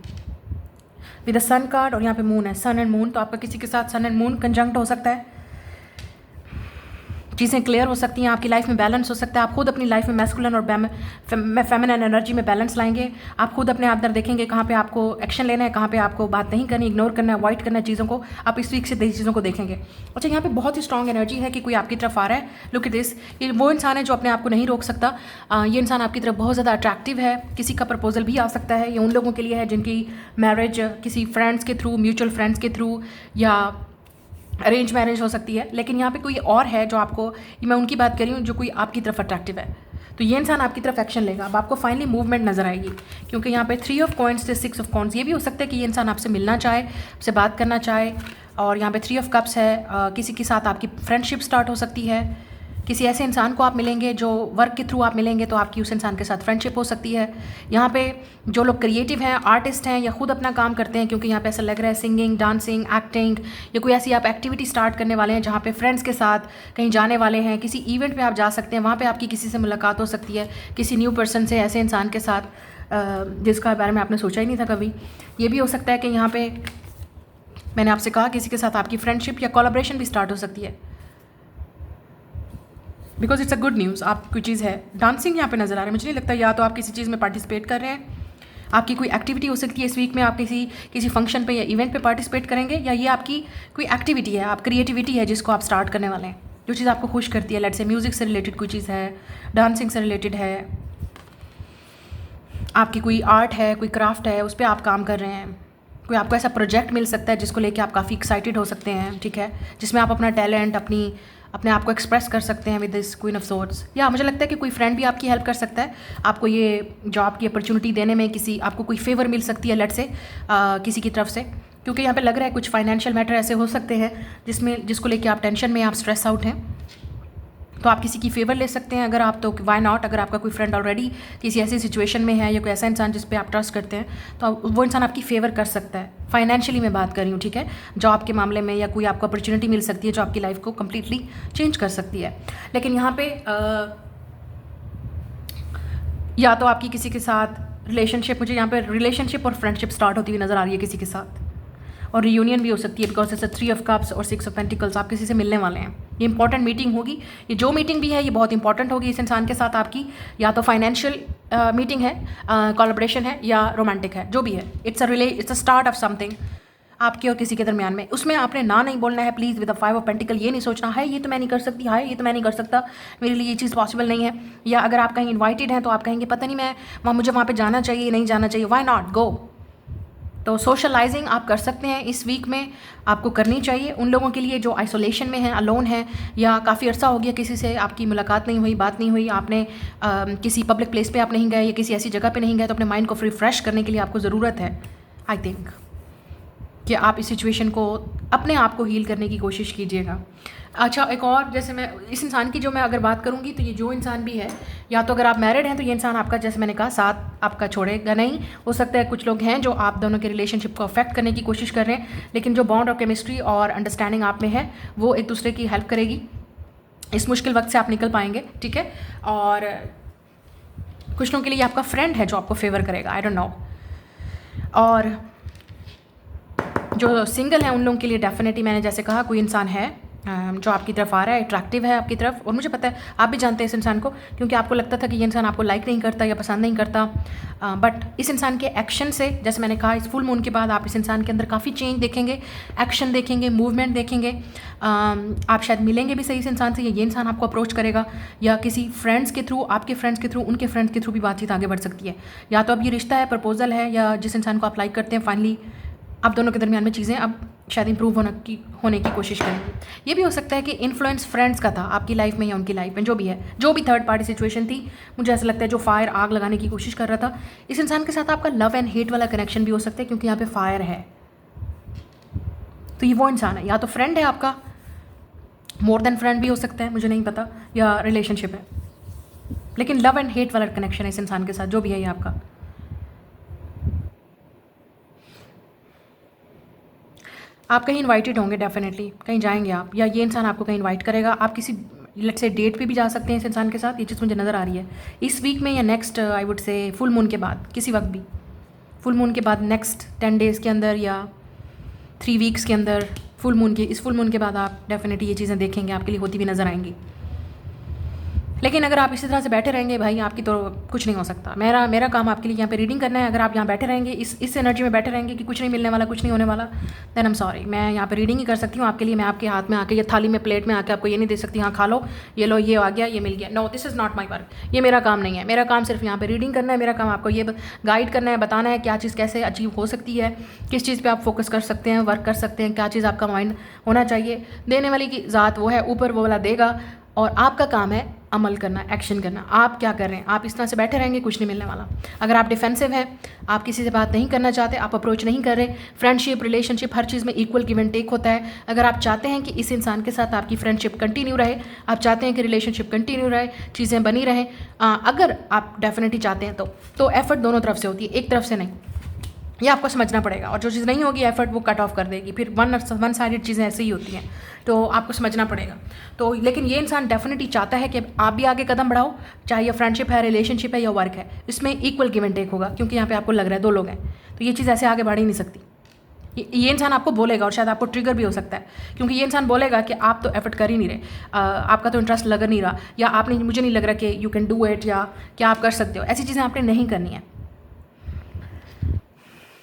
विद द सन कार्ड, और यहाँ पे मून है, सन एंड मून, तो आपका किसी के साथ सन एंड मून कंजंक्ट हो सकता है, चीज़ें क्लियर हो सकती हैं, आपकी लाइफ में बैलेंस हो सकता है। आप खुद अपनी लाइफ में मैस्कुलिन और फेमिनिन एनर्जी में बैलेंस लाएंगे। आप खुद अपने अंदर देखेंगे कहाँ पे आपको एक्शन लेना है, कहाँ पे आपको बात नहीं करनी, इग्नोर करना है, अवॉइड करना है चीज़ों को। आप इस वीक से चीज़ों को देखेंगे। अच्छा, यहाँ पे बहुत ही स्ट्रॉन्ग एनर्जी है कि कोई आपकी तरफ आ रहा है। लुक एट दिस, ये वो इंसान है जो अपने आप को नहीं रोक सकता। ये इंसान आपकी तरफ बहुत ज़्यादा अट्रैक्टिव है। किसी का प्रपोजल भी आ सकता है। ये उन लोगों के लिए है जिनकी मैरिज किसी फ्रेंड्स के थ्रू, म्यूचुअल फ्रेंड्स के थ्रू, या अरेंज मैरिज हो सकती है। लेकिन यहाँ पे कोई और है जो आपको, मैं उनकी बात कर रही हूँ, जो कोई आपकी तरफ अट्रैक्टिव है, तो ये इंसान आपकी तरफ एक्शन लेगा। अब आपको फाइनली मूवमेंट नजर आएगी, क्योंकि यहाँ पे 3 ऑफ कॉइंस से 6 ऑफ कॉइंस। ये भी हो सकता है कि ये इंसान आपसे मिलना चाहे, आपसे बात करना चाहे, और यहाँ पे 3 ऑफ कप्स है। किसी के साथ आपकी फ्रेंडशिप स्टार्ट हो सकती है, किसी ऐसे इंसान को आप मिलेंगे जो वर्क के थ्रू आप मिलेंगे तो आपकी उस इंसान के साथ फ्रेंडशिप हो सकती है। यहाँ पे जो लोग क्रिएटिव हैं, आर्टिस्ट हैं या खुद अपना काम करते हैं, क्योंकि यहाँ पे ऐसा लग रहा है सिंगिंग, डांसिंग, एक्टिंग या कोई ऐसी आप एक्टिविटी स्टार्ट करने वाले हैं जहाँ पे फ्रेंड्स के साथ कहीं जाने वाले हैं, किसी इवेंट पे आप जा सकते हैं, वहाँ पे आपकी किसी से मुलाकात हो सकती है, किसी न्यू पर्सन से, ऐसे इंसान के साथ जिसका बारे में आपने सोचा ही नहीं था कभी। ये भी हो सकता है कि यहाँ पे मैंने आपसे कहा किसी के साथ आपकी फ्रेंडशिप या कोलैबोरेशन भी स्टार्ट हो सकती है, because it's a good news. आप कोई चीज़ है, डांसिंग यहाँ पे नज़र आ रहा है, मुझे नहीं लगता या तो आप किसी चीज़ में पार्टिसिपेट कर रहे हैं, आपकी कोई एक्टिविटी हो सकती है इस वीक में, आप किसी फंक्शन पे या इवेंट पे पार्टिसिपेट करेंगे, या ये आपकी कोई एक्टिविटी है, आप क्रिएटिविटी है जिसको आप स्टार्ट करने वाले हैं, जो चीज़ आपको खुश करती है। लेट्स से म्यूज़िक से रिलेटेड कोई चीज़ है, डांसिंग से रिलेटेड है, आपकी कोई आर्ट है, कोई क्राफ्ट है, उस पर आप काम कर रहे हैं, कोई आपको ऐसा प्रोजेक्ट मिल सकता है जिसको लेके आप काफ़ी एक्साइटेड हो सकते हैं, ठीक है, जिसमें आप अपना टैलेंट, अपने आप को एक्सप्रेस कर सकते हैं with this queen of swords. या मुझे लगता है कि कोई फ्रेंड भी आपकी हेल्प कर सकता है, आपको ये जॉब की अपॉर्चुनिटी देने में, आपको कोई फेवर मिल सकती है लेट से किसी की तरफ से, क्योंकि यहाँ पे लग रहा है कुछ फाइनेंशियल मैटर ऐसे हो सकते हैं जिसको लेके आप टेंशन में, आप स्ट्रेस आउट हैं, तो आप किसी की फेवर ले सकते हैं। अगर आप तो वाई नॉट, अगर आपका कोई फ्रेंड ऑलरेडी किसी ऐसी सिचुएशन में है या कोई ऐसा इंसान जिस पे आप ट्रस्ट करते हैं, तो वो इंसान आपकी फेवर कर सकता है। फाइनेंशियली मैं बात कर रही हूँ, ठीक है, जॉब के मामले में, या कोई आपको अपॉर्चुनिटी मिल सकती है जो आपकी लाइफ को कम्प्लीटली चेंज कर सकती है। लेकिन यहाँ पे या तो आपकी किसी के साथ रिलेशनशिप, मुझे यहाँ पे रिलेशनशिप और फ्रेंडशिप स्टार्ट होती हुई नज़र आ रही है किसी के साथ, और रियूनियन भी हो सकती है, बिकॉज इट्स 3 ऑफ कप्स और 6 ऑफ पेंटिकल्स। आप किसी से मिलने वाले हैं, ये इंपॉर्टेंट मीटिंग होगी, ये जो मीटिंग भी है ये बहुत इंपॉर्टेंट होगी इस इंसान के साथ आपकी, या तो फाइनेंशियल मीटिंग है, कोलैबोरेशन है, या रोमांटिक है, जो भी है, it's a start of something आपके और किसी के दरमियान में। उसमें आपने ना नहीं बोलना है please, with a 5 of pentacle. ये नहीं सोचना है ये तो मैं नहीं कर सकती, हाय ये तो मैं नहीं कर सकता, मेरे लिए ये चीज़ पॉसिबल नहीं है। या अगर आप कहीं इन्वाइटेड हैं तो आप कहेंगे पता नहीं मुझे वहाँ पर जाना चाहिए, नहीं जाना चाहिए, वाई नॉट गो। तो सोशलाइजिंग आप कर सकते हैं इस वीक में, आपको करनी चाहिए। उन लोगों के लिए जो आइसोलेशन में हैं, अलोन हैं, या काफ़ी अर्सा हो गया किसी से आपकी मुलाकात नहीं हुई, बात नहीं हुई, आपने किसी पब्लिक प्लेस पे आप नहीं गए या किसी ऐसी जगह पे नहीं गए, तो अपने माइंड को रिफ्रेश करने के लिए आपको ज़रूरत है, आई थिंक, कि आप इस सिचुएशन को, अपने आप को हील करने की कोशिश कीजिएगा। अच्छा, एक और, जैसे मैं इस इंसान की जो मैं अगर बात करूँगी, तो ये जो इंसान भी है, या तो अगर आप मैरिड हैं तो ये इंसान आपका, जैसे मैंने कहा, साथ आपका छोड़ेगा नहीं। हो सकता है कुछ लोग हैं जो आप दोनों के रिलेशनशिप को अफेक्ट करने की कोशिश कर रहे हैं, लेकिन जो बॉन्ड और केमिस्ट्री और अंडरस्टैंडिंग आप में है वो एक दूसरे की हेल्प करेगी, इस मुश्किल वक्त से आप निकल पाएंगे, ठीक है। और कुछ लोगों के लिए आपका फ्रेंड है जो आपको फेवर करेगा, आई डोंट नो। और जो सिंगल हैं उन लोगों के लिए डेफिनेटली मैंने जैसे कहा, कोई इंसान है जो आपकी तरफ आ रहा है, अट्रैक्टिव है आपकी तरफ, और मुझे पता है आप भी जानते हैं इस इंसान को, क्योंकि आपको लगता था कि ये इंसान आपको लाइक नहीं करता या पसंद नहीं करता, बट इस इंसान के एक्शन से, जैसे मैंने कहा, इस फुल मून के बाद आप इस इंसान के अंदर काफ़ी चेंज देखेंगे, एक्शन देखेंगे, मूवमेंट देखेंगे। आप शायद मिलेंगे भी सही इस इंसान से, या ये इंसान आपको अप्रोच करेगा, या किसी फ्रेंड्स के थ्रू, आपके फ्रेंड्स के थ्रू, उनके फ्रेंड्स के थ्रू भी बातचीत आगे बढ़ सकती है। या तो अब ये रिश्ता है, प्रपोजल है, या जिस इंसान को आप लाइक करते हैं, फाइनली आप दोनों के दरमियान में चीज़ें अब शायद इंप्रूव होने की कोशिश करेंगे। ये भी हो सकता है कि इन्फ्लुएंस फ्रेंड्स का था आपकी लाइफ में या उनकी लाइफ में, जो भी है, जो भी थर्ड पार्टी सिचुएशन थी, मुझे ऐसा लगता है जो फायर, आग लगाने की कोशिश कर रहा था, इस इंसान के साथ आपका लव एंड हेट वाला कनेक्शन भी हो सकता है, क्योंकि यहाँ पे फायर है। तो ये वो इंसान है, या तो फ्रेंड है आपका, मोर देन फ्रेंड भी हो सकता है, मुझे नहीं पता, या रिलेशनशिप है, लेकिन लव एंड हेट वाला कनेक्शन है इस इंसान के साथ, जो भी है ये आपका। आप कहीं इनवाइटेड होंगे, डेफिनेटली कहीं जाएंगे आप, या ये इंसान आपको कहीं इनवाइट करेगा, आप किसी लेट्स से डेट पे भी जा सकते हैं इस इंसान के साथ। ये चीज़ मुझे नज़र आ रही है इस वीक में, या next I would say full moon के बाद, किसी वक्त भी फुल मून के बाद, नेक्स्ट 10 डेज़ के अंदर या 3 वीक्स के अंदर, इस फुल मून के बाद आप डेफिनेटली ये चीज़ें देखेंगे, आपके लिए होती हुई नज़र आएंगी। लेकिन अगर आप इसी तरह से बैठे रहेंगे भाई, आपकी तो कुछ नहीं हो सकता। मेरा काम आपके लिए यहाँ पे रीडिंग करना है। अगर आप यहाँ बैठे रहेंगे, इस एनर्जी में बैठे रहेंगे कि कुछ नहीं मिलने वाला, कुछ नहीं होने वाला, देन आई एम सॉरी, मैं यहाँ पे रीडिंग ही कर सकती हूँ आपके लिए। मैं आपके हाथ में आके या थाली में, प्लेट में आके आपको ये नहीं दे सकती, हाँ खा लो, ये लो, ये आ गया, ये मिल गया। No, this is not my work, ये मेरा काम नहीं है। मेरा काम सिर्फ यहाँ पर रीडिंग करना है। मेरा काम आपको ये गाइड करना है, बताना है क्या चीज़ कैसे अचीव हो सकती है, किस चीज़ पर आप फोकस कर सकते हैं, वर्क कर सकते हैं, क्या चीज़ आपका माइंड होना चाहिए। देने वाली की ज़ात वो है ऊपर, वो वाला देगा, और आपका काम है अमल करना, एक्शन करना। आप क्या कर रहे हैं? आप इस तरह से बैठे रहेंगे, कुछ नहीं मिलने वाला। अगर आप डिफेंसिव हैं, आप किसी से बात नहीं करना चाहते, आप अप्रोच नहीं कर रहे, फ्रेंडशिप, रिलेशनशिप, हर चीज़ में इक्वल गिव एंड टेक होता है। अगर आप चाहते हैं कि इस इंसान के साथ आपकी फ्रेंडशिप कंटिन्यू रहे, आप चाहते हैं कि रिलेशनशिप कंटिन्यू रहे, चीज़ें बनी रहें, अगर आप डेफिनेटली चाहते हैं तो एफर्ट दोनों तरफ से होती है, एक तरफ से नहीं। ये आपको समझना पड़ेगा। और जो चीज़ नहीं होगी एफर्ट, वो कट ऑफ कर देगी। फिर वन साइडेड चीज़ें ऐसे ही होती हैं, तो आपको समझना पड़ेगा। तो लेकिन ये इंसान डेफिनेटली चाहता है कि आप भी आगे कदम बढ़ाओ, चाहे ये फ्रेंडशिप है, रिलेशनशिप है या वर्क है, इसमें इक्वल गिव एंड टेक होगा। क्योंकि यहाँ पे आपको लग रहा है 2 लोग हैं, तो ये चीज़ ऐसे आगे बढ़ ही नहीं सकती। ये इंसान आपको बोलेगा, और शायद आपको ट्रिगर भी हो सकता है, क्योंकि ये इंसान बोलेगा कि आप तो एफर्ट कर ही नहीं रहे, आपका तो इंटरेस्ट लग नहीं रहा, या आपने, मुझे नहीं लग रहा कि यू कैन डू इट, या क्या आप कर सकते हो। ऐसी चीज़ें आपने नहीं करनी है।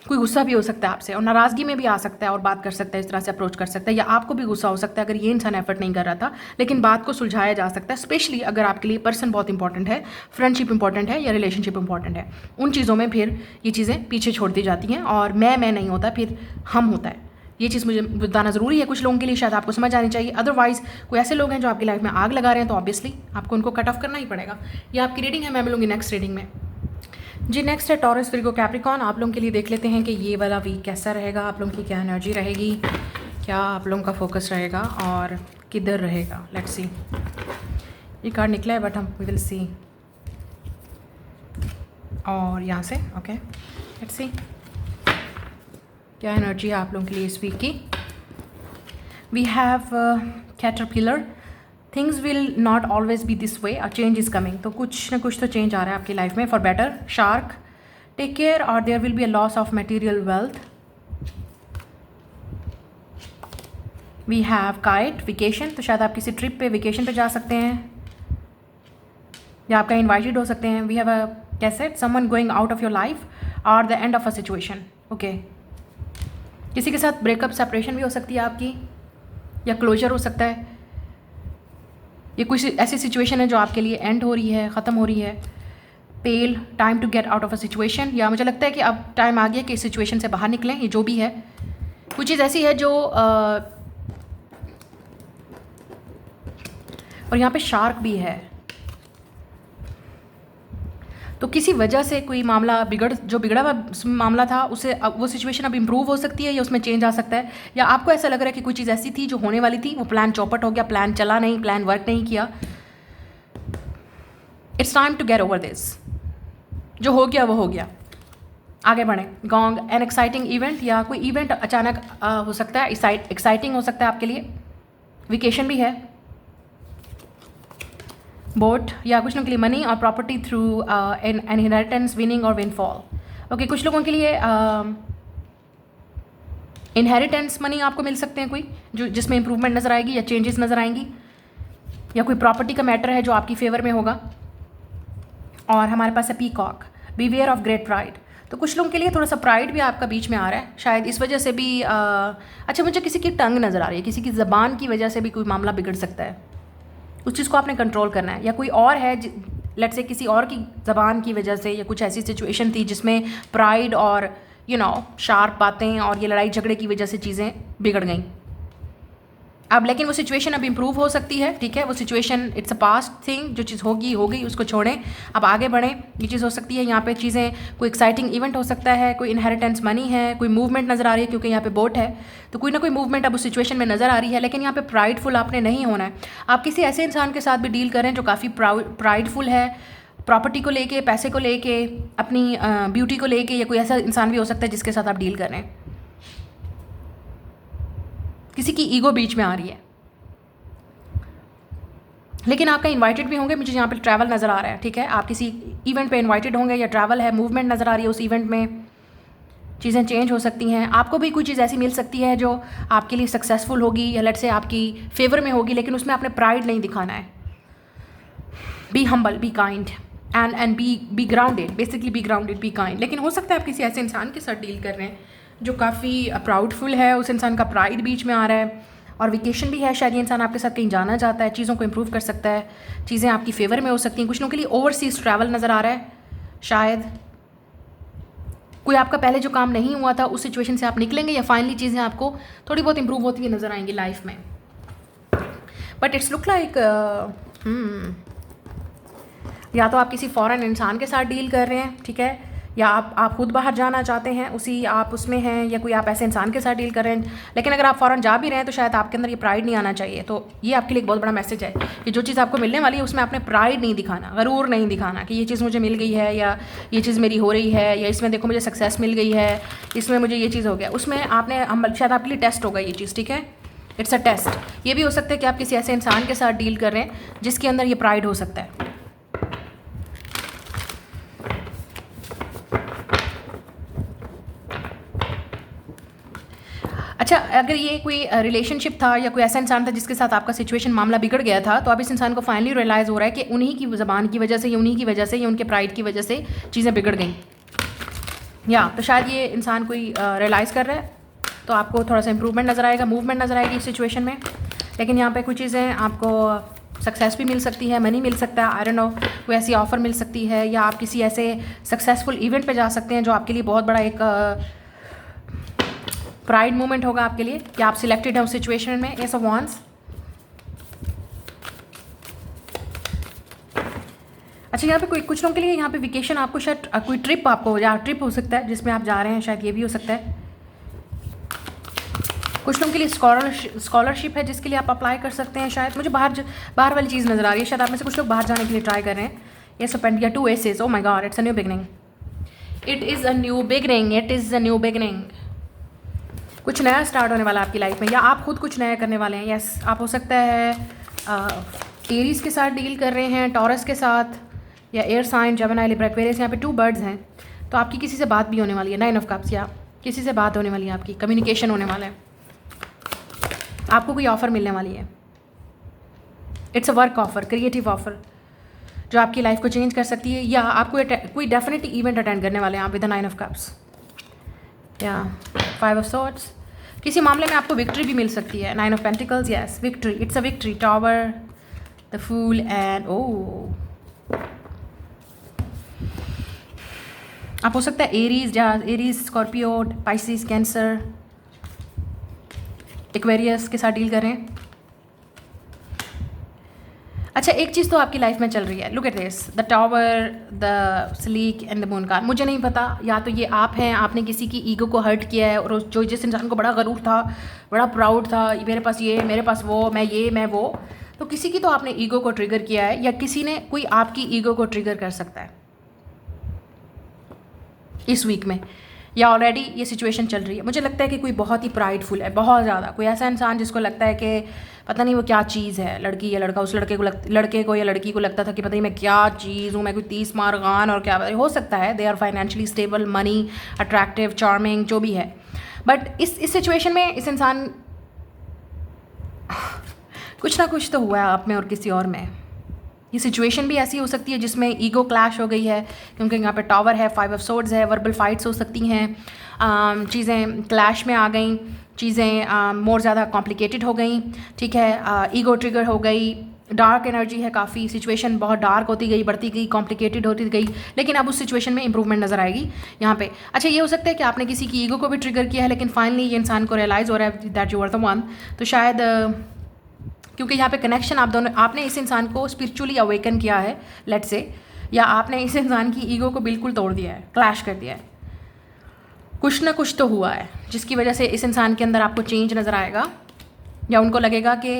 कोई गुस्सा भी हो सकता है आपसे, और नाराज़गी में भी आ सकता है और बात कर सकता है, इस तरह से अप्रोच कर सकता है, या आपको भी गुस्सा हो सकता है अगर ये इंसान एफर्ट नहीं कर रहा था, लेकिन बात को सुलझाया जा सकता है। स्पेशली अगर आपके लिए पर्सन बहुत इंपॉर्टेंट है, फ्रेंडशिप इंपॉर्टेंट है या रिलेशनशिप इंपॉर्टेंट है, उन चीज़ों में फिर ये चीज़ें पीछे छोड़ दी जाती हैं और मैं नहीं होता, फिर हम होता है। ये चीज़ मुझे बताना ज़रूरी है कुछ लोगों के लिए, शायद आपको समझ आनी चाहिए। अदरवाइज़ कोई ऐसे लोग हैं जो आपकी लाइफ में आग लगा रहे हैं, तो ऑब्वियसली आपको उनको कट ऑफ करना ही पड़ेगा। ये आपकी रीडिंग है, मैं मिलूंगी नेक्स्ट रीडिंग में। जी नेक्स्ट है टॉरस, विर्गो, कैप्रिकॉर्न। आप लोगों के लिए देख लेते हैं कि ये वाला वीक कैसा रहेगा, आप लोगों की क्या एनर्जी रहेगी, क्या आप लोगों का फोकस रहेगा और किधर रहेगा। Let's see. ये कार्ड निकला है, बट हम विल सी। और यहाँ से ओके, लेट्स सी क्या एनर्जी है आप लोगों के लिए इस वीक की। We have caterpillar, things will not always be this way, a change is coming. तो कुछ ना कुछ तो चेंज आ रहा है आपकी लाइफ में for better. Shark, take care, और there will be a loss of material wealth. We have kite, vacation, तो शायद आप किसी ट्रिप पे, वेकेशन पे जा सकते हैं, या आपका इन्वाइटेड हो सकते हैं। We have a cassette, someone going out of your life और the end of a situation. Okay, किसी के साथ ब्रेकअप, सेपरेशन भी हो सकती है आपकी, या क्लोजर हो सकता है। ये कुछ ऐसी सिचुएशन है जो आपके लिए एंड हो रही है, ख़त्म हो रही है। Pale, time to get out of a situation, या मुझे लगता है कि अब टाइम आ गया कि इस सिचुएशन से बाहर निकलें। ये जो भी है, कुछ चीज़ ऐसी है जो और यहाँ पे शार्क भी है, तो किसी वजह से कोई मामला जो बिगड़ा हुआ मामला था, उसे वो सिचुएशन अब इम्प्रूव हो सकती है, या उसमें चेंज आ सकता है, या आपको ऐसा लग रहा है कि कोई चीज़ ऐसी थी जो होने वाली थी, वो प्लान चौपट हो गया, प्लान चला नहीं, प्लान वर्क नहीं किया। It's time to get over this. जो हो गया वो हो गया, आगे बढ़ें। गॉन्ग, एन एक्साइटिंग इवेंट, या कोई इवेंट अचानक हो सकता है, एक्साइटिंग हो सकता है आपके लिए। वेकेशन भी है। बोट, या कुछ लोगों के लिए मनी और property through an inheritance, winning और विनफॉल। ओके, कुछ लोगों के लिए इनहेरिटेंस मनी आपको मिल सकते हैं, कोई जो जिसमें इंप्रूवमेंट नज़र आएगी या चेंजेस नज़र आएंगी, या कोई प्रॉपर्टी का मैटर है जो आपकी फेवर में होगा। और हमारे पास है peacock, beware of great pride. तो कुछ लोगों के लिए थोड़ा सा प्राइड भी आपका बीच में आ रहा है, शायद इस वजह से भी अच्छा, मुझे किसी की टंग नज़र आ रही है, किसी की ज़बान की वजह से भी कोई मामला बिगड़ सकता है। उस चीज़ को आपने कंट्रोल करना है। या कोई और है, लेट्स से किसी और की ज़बान की वजह से, या कुछ ऐसी सिचुएशन थी जिसमें प्राइड और शार्प बातें और ये लड़ाई झगड़े की वजह से चीज़ें बिगड़ गई। अब लेकिन वो सिचुएशन अब इम्प्रूव हो सकती है, ठीक है। वो situation it's a past thing, जो चीज़ होगी हो गई, उसको छोड़ें, अब आगे बढ़ें। ये चीज़ हो सकती है यहाँ पे चीज़ें, कोई एक्साइटिंग इवेंट हो सकता है, कोई इनहेरिटेंस मनी है, कोई मूवमेंट नज़र आ रही है, क्योंकि यहाँ पे बोट है, तो कोई ना कोई मूवमेंट अब उस सिचुएशन में नज़र आ रही है। लेकिन यहाँ पे प्राइडफुल आपने नहीं होना है। आप किसी ऐसे इंसान के साथ भी डील करें जो काफ़ी प्राइडफुल है, प्रॉपर्टी को लेके, पैसे को लेके, अपनी ब्यूटी को लेके, या कोई ऐसा इंसान भी हो सकता है जिसके साथ आप डील कर रहे हैं। किसी की ईगो बीच में आ रही है, लेकिन आपका इनवाइटेड भी होंगे। मुझे यहाँ पे ट्रैवल नज़र आ रहा है, ठीक है। आप किसी इवेंट पे इनवाइटेड होंगे, या ट्रैवल है, मूवमेंट नज़र आ रही है उस इवेंट में, चीज़ें चेंज हो सकती हैं। आपको भी कोई चीज़ ऐसी मिल सकती है जो आपके लिए सक्सेसफुल होगी, या लेट से आपकी फेवर में होगी, लेकिन उसमें आपने प्राइड नहीं दिखाना है। Be humble, be kind and be grounded, basically be grounded, be kind. लेकिन हो सकता है आप किसी ऐसे इंसान के साथ डील कर रहे हैं जो काफ़ी प्राउडफुल है, उस इंसान का प्राइड बीच में आ रहा है, और वेकेशन भी है, शायद ये इंसान आपके साथ कहीं जाना चाहता है, चीज़ों को इम्प्रूव कर सकता है, चीज़ें आपकी फेवर में हो सकती हैं। कुछ लोगों के लिए ओवरसीज़ ट्रैवल नज़र आ रहा है, शायद कोई आपका पहले जो काम नहीं हुआ था उस सिचुएशन से आप निकलेंगे, या फाइनली चीज़ें आपको थोड़ी बहुत इम्प्रूव होती हुई नज़र आएंगी लाइफ में। बट इट्स लुक लाइक या तो आप किसी फॉरेन इंसान के साथ डील कर रहे हैं, ठीक है, या आप खुद बाहर जाना चाहते हैं, उसी आप उसमें हैं, या कोई आप ऐसे इंसान के साथ डील कर रहे हैं। लेकिन अगर आप फ़ौरन जा भी रहे हैं तो शायद आपके अंदर ये प्राइड नहीं आना चाहिए। तो ये आपके लिए एक बहुत बड़ा मैसेज है कि जो चीज़ आपको मिलने वाली है उसमें आपने प्राइड नहीं दिखाना, गरूर नहीं दिखाना कि ये चीज़ मुझे मिल गई है, या ये चीज़ मेरी हो रही है, या इसमें देखो मुझे सक्सेस मिल गई है, इसमें मुझे ये चीज़ हो गया। उसमें आपने शायद आपके लिए टेस्ट होगा ये चीज़, ठीक है, इट्स अ टेस्ट। ये भी हो सकता है कि आप किसी ऐसे इंसान के साथ डील कर रहे हैं जिसके अंदर ये प्राइड हो सकता है। अच्छा, अगर ये कोई रिलेशनशिप था या कोई ऐसा इंसान था जिसके साथ आपका सिचुएशन मामला बिगड़ गया था, तो अब इस इंसान को फाइनली रियलाइज़ हो रहा है कि उन्हीं की ज़बान की वजह से या उन्हीं की वजह से या उनके प्राइड की वजह से चीज़ें बिगड़ गई, या तो शायद ये इंसान कोई रियलाइज़ कर रहा है, तो आपको थोड़ा सा इंप्रूवमेंट नज़र आएगा, मूवमेंट नज़र आएगी इस सिचुएशन में। लेकिन यहाँ पे कुछ चीज़ें आपको सक्सेस भी मिल सकती है, मनी मिल सकता है, आई डोंट नो, कोई ऐसी ऑफ़र मिल सकती है, या आप किसी ऐसे सक्सेसफुल इवेंट पे जा सकते हैं जो आपके लिए बहुत बड़ा एक प्राइड मोमेंट होगा आपके लिए कि आप सिलेक्टेड हैं उस सिचुएशन में। S of wands. अच्छा, यहाँ पे कोई कुछ लोगों के लिए यहाँ पे वेकेशन, आपको शायद कोई ट्रिप, आपको या ट्रिप हो सकता है जिसमें आप जा रहे हैं, शायद ये भी हो सकता है। कुछ लोगों के लिए स्कॉलरशिप है जिसके लिए आप अप्लाई कर सकते हैं। शायद मुझे बाहर वाली चीज़ नज़र आ रही है, शायद आप में से कुछ लोग बाहर जाने के लिए ट्राई कर रहे हैं। Yes of pentacles, 2 aces, oh my God, it's a new beginning, it is a new beginning, it is a new beginning. कुछ नया स्टार्ट होने वाला है आपकी लाइफ में, या आप खुद कुछ नया करने वाले हैं। यस, आप हो सकता है एरीज के साथ डील कर रहे हैं, टॉरस के साथ, या air sign, Gemini, Libra, Aquarius. यहाँ पे 2 बर्ड्स हैं, तो आपकी किसी से बात भी होने वाली है। 9 ऑफ कप्स, या किसी से बात होने वाली है, आपकी कम्युनिकेशन होने वाला है, आपको कोई ऑफ़र मिलने वाली है। It's a work offer, creative offer जो आपकी लाइफ को चेंज कर सकती है, या आपको कोई डेफिनेटली इवेंट अटेंड करने वाले हैं आप विद द 9 ऑफ कप्स, या 5 ऑफ सॉर्ड्स। किसी मामले में आपको विक्ट्री भी मिल सकती है। 9 of pentacles, yes, victory, it's a victory, tower, the fool, and आप हो सकता है Aries, Scorpio, Pisces, Cancer, Aquarius के साथ डील करें। अच्छा, एक चीज़ तो आपकी लाइफ में चल रही है, look at this, the tower, the sleek and the moon card. मुझे नहीं पता, या तो ये आप हैं, आपने किसी की ईगो को हर्ट किया है, और जो जिस इंसान को बड़ा गरूर था, बड़ा प्राउड था, मेरे पास ये, मेरे पास वो, मैं ये, मैं वो, तो किसी की तो आपने ईगो को ट्रिगर किया है, या किसी ने कोई आपकी ईगो को ट्रिगर कर सकता है इस वीक में, या ऑलरेडी ये सिचुएशन चल रही है। मुझे लगता है कि कोई बहुत ही प्राइडफुल है, बहुत ज़्यादा, कोई ऐसा इंसान जिसको लगता है कि पता नहीं वो क्या चीज़ है, लड़की या लड़का, उस लड़के को या लड़की को लगता था कि पता नहीं मैं क्या चीज़ हूँ, मैं कोई 30 मारगान और क्या हो सकता है। They are financially stable, money, attractive, charming, जो भी है। बट इस सिचुएशन में इस इंसान कुछ ना कुछ तो हुआ है आप में और किसी और में। ये सिचुएशन भी ऐसी हो सकती है जिसमें ईगो क्लैश हो गई है, क्योंकि यहाँ पे टावर है, 5 ऑफ सोर्ड्स है, वर्बल फाइट्स हो सकती हैं, चीज़ें क्लैश में आ गई, चीज़ें मोर ज़्यादा कॉम्प्लिकेटेड हो गई, ठीक है, ईगो ट्रिगर हो गई, डार्क एनर्जी है काफ़ी, सिचुएशन बहुत डार्क होती गई, बढ़ती गई, कॉम्प्लिकेटेड होती गई, लेकिन अब उस सिचुएशन में इंप्रूवमेंट नज़र आएगी यहाँ पे। अच्छा, ये हो सकता है कि आपने किसी की ईगो को भी ट्रिगर किया है, लेकिन फाइनली ये इंसान को रियलाइज़ हो रहा है that you are the one. तो शायद क्योंकि यहाँ पे कनेक्शन आप दोनों, आपने इस इंसान को स्पिरिचुअली अवेकन किया है, लेट से, या आपने इस इंसान की ईगो को बिल्कुल तोड़ दिया है, क्लैश कर दिया है। कुछ ना कुछ तो हुआ है जिसकी वजह से इस इंसान के अंदर आपको चेंज नज़र आएगा, या उनको लगेगा कि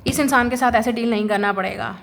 इस इंसान के साथ ऐसे डील नहीं करना पड़ेगा,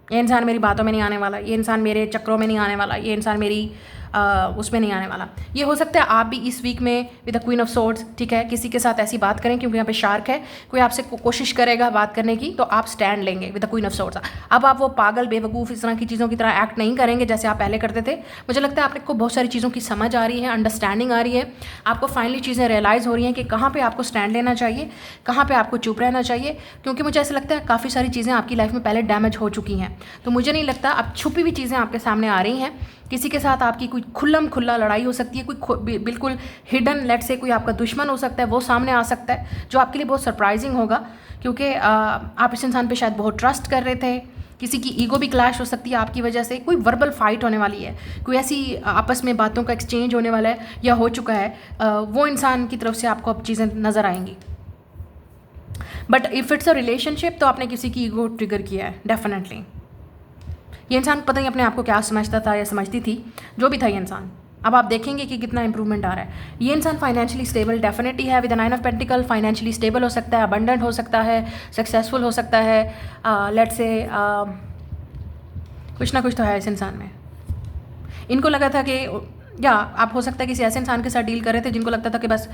ये इंसान मेरी बातों में नहीं आने वाला, ये इंसान मेरे चक्रों में नहीं आने वाला, ये इंसान मेरी उसमें नहीं आने वाला। ये हो सकता है आप भी इस वीक में with the queen of swords, ठीक है, किसी के साथ ऐसी बात करें, क्योंकि यहाँ पे शार्क है, कोई आपसे कोशिश करेगा बात करने की, तो आप स्टैंड लेंगे with the queen of swords. अब आप वो पागल, बेवकूफ़, इस तरह की चीज़ों की तरह एक्ट नहीं करेंगे जैसे आप पहले करते थे। मुझे लगता है आपको बहुत सारी चीज़ों की समझ आ रही है, अंडरस्टैंडिंग आ रही है, आपको फाइनली चीज़ें रियलाइज़ हो रही हैं कि कहाँ पर आपको स्टैंड लेना चाहिए, कहाँ पर आपको चुप रहना चाहिए, क्योंकि मुझे ऐसा लगता है काफ़ी सारी चीज़ें आपकी लाइफ में पहले डैमेज हो चुकी हैं। तो मुझे नहीं लगता, अब छुपी हुई चीज़ें आपके सामने आ रही हैं। किसी के साथ आपकी कोई खुल्ला लड़ाई हो सकती है, कोई बिल्कुल हिडन, लेट से कोई आपका दुश्मन हो सकता है, वो सामने आ सकता है, जो आपके लिए बहुत सरप्राइजिंग होगा, क्योंकि आप इस इंसान पे शायद बहुत ट्रस्ट कर रहे थे। किसी की ईगो भी क्लैश हो सकती है आपकी वजह से, कोई वर्बल फाइट होने वाली है, कोई ऐसी आपस में बातों का एक्सचेंज होने वाला है या हो चुका है, वो इंसान की तरफ से आपको अब चीज़ें नज़र आएंगी। But if it's a relationship, तो आपने किसी की ईगो ट्रिगर किया है डेफिनेटली। ये इंसान पता नहीं अपने आप को क्या समझता था या समझती थी, जो भी था ये इंसान। अब आप देखेंगे कि कितना इंप्रूवमेंट आ रहा है। ये इंसान फाइनेंशियली स्टेबल डेफिनेटली है with 9 of pentacle. Financially stable हो सकता है, अबंडेंट हो सकता है, सक्सेसफुल हो सकता है, लेट्स से कुछ ना कुछ तो है इस इंसान में। इनको लगा था कि या आप हो सकता है किसी ऐसे इंसान के साथ डील कर रहे थे जिनको लगता था कि बस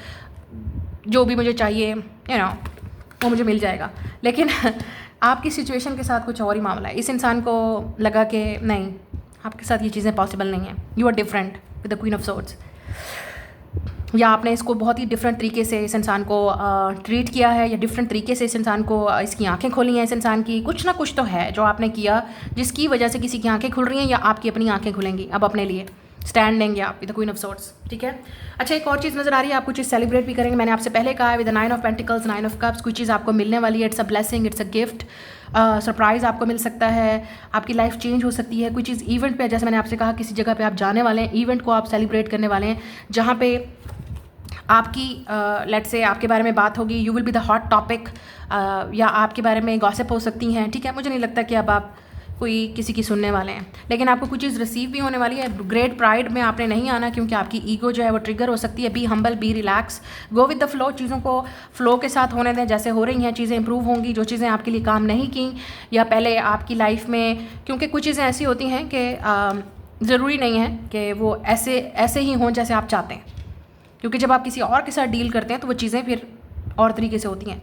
जो भी मुझे चाहिए वो मुझे मिल जाएगा, लेकिन आपकी सिचुएशन के साथ कुछ और ही मामला है। इस इंसान को लगा कि नहीं, आपके साथ ये चीज़ें पॉसिबल नहीं हैं, you are different with the queen of swords. या आपने इसको बहुत ही डिफरेंट तरीके से इस इंसान को ट्रीट किया है, या डिफरेंट तरीके से इस इंसान को इसकी आंखें खोली हैं। इस इंसान की कुछ ना कुछ तो है जो आपने किया जिसकी वजह से किसी की आंखें खुल रही हैं, या आपकी अपनी आंखें खुलेंगी। अब अपने लिए स्टैंड लेंगे आप with the queen of swords, ठीक है। अच्छा, एक और चीज़ नज़र आ रही है, आप कुछ चीज़ सेलिब्रेट भी करेंगे। मैंने आपसे पहले कहा है with the 9 of pentacles, 9 of cups, कोई चीज़ आपको मिलने वाली है। It's a blessing, it's a gift, surprise आपको मिल सकता है, आपकी लाइफ चेंज हो सकती है। कोई चीज़ इवेंट पे, जैसे मैंने आपसे कहा, किसी जगह पे आप जाने वाले हैं, इवेंट को आप सेलिब्रेट करने वाले हैं जहाँ पे आपकी लेट्स से आपके बारे में बात होगी, you will be the hot topic, या आपके बारे में गॉसिप हो सकती हैं, ठीक है। मुझे नहीं लगता कि अब आप कोई किसी की सुनने वाले हैं, लेकिन आपको कुछ चीज़ रिसीव भी होने वाली है। ग्रेट प्राइड में आपने नहीं आना, क्योंकि आपकी ईगो जो है वो ट्रिगर हो सकती है। Be humble, be relax, go with the flow. चीज़ों को फ्लो के साथ होने दें, जैसे हो रही हैं चीज़ें इंप्रूव होंगी। जो चीज़ें आपके लिए काम नहीं की या पहले आपकी लाइफ में, क्योंकि कुछ चीज़ें ऐसी होती हैं कि ज़रूरी नहीं है कि वो ऐसे ही हों जैसे आप चाहते हैं, क्योंकि जब आप किसी और के साथ डील करते हैं तो वो चीज़ें फिर और तरीके से होती हैं।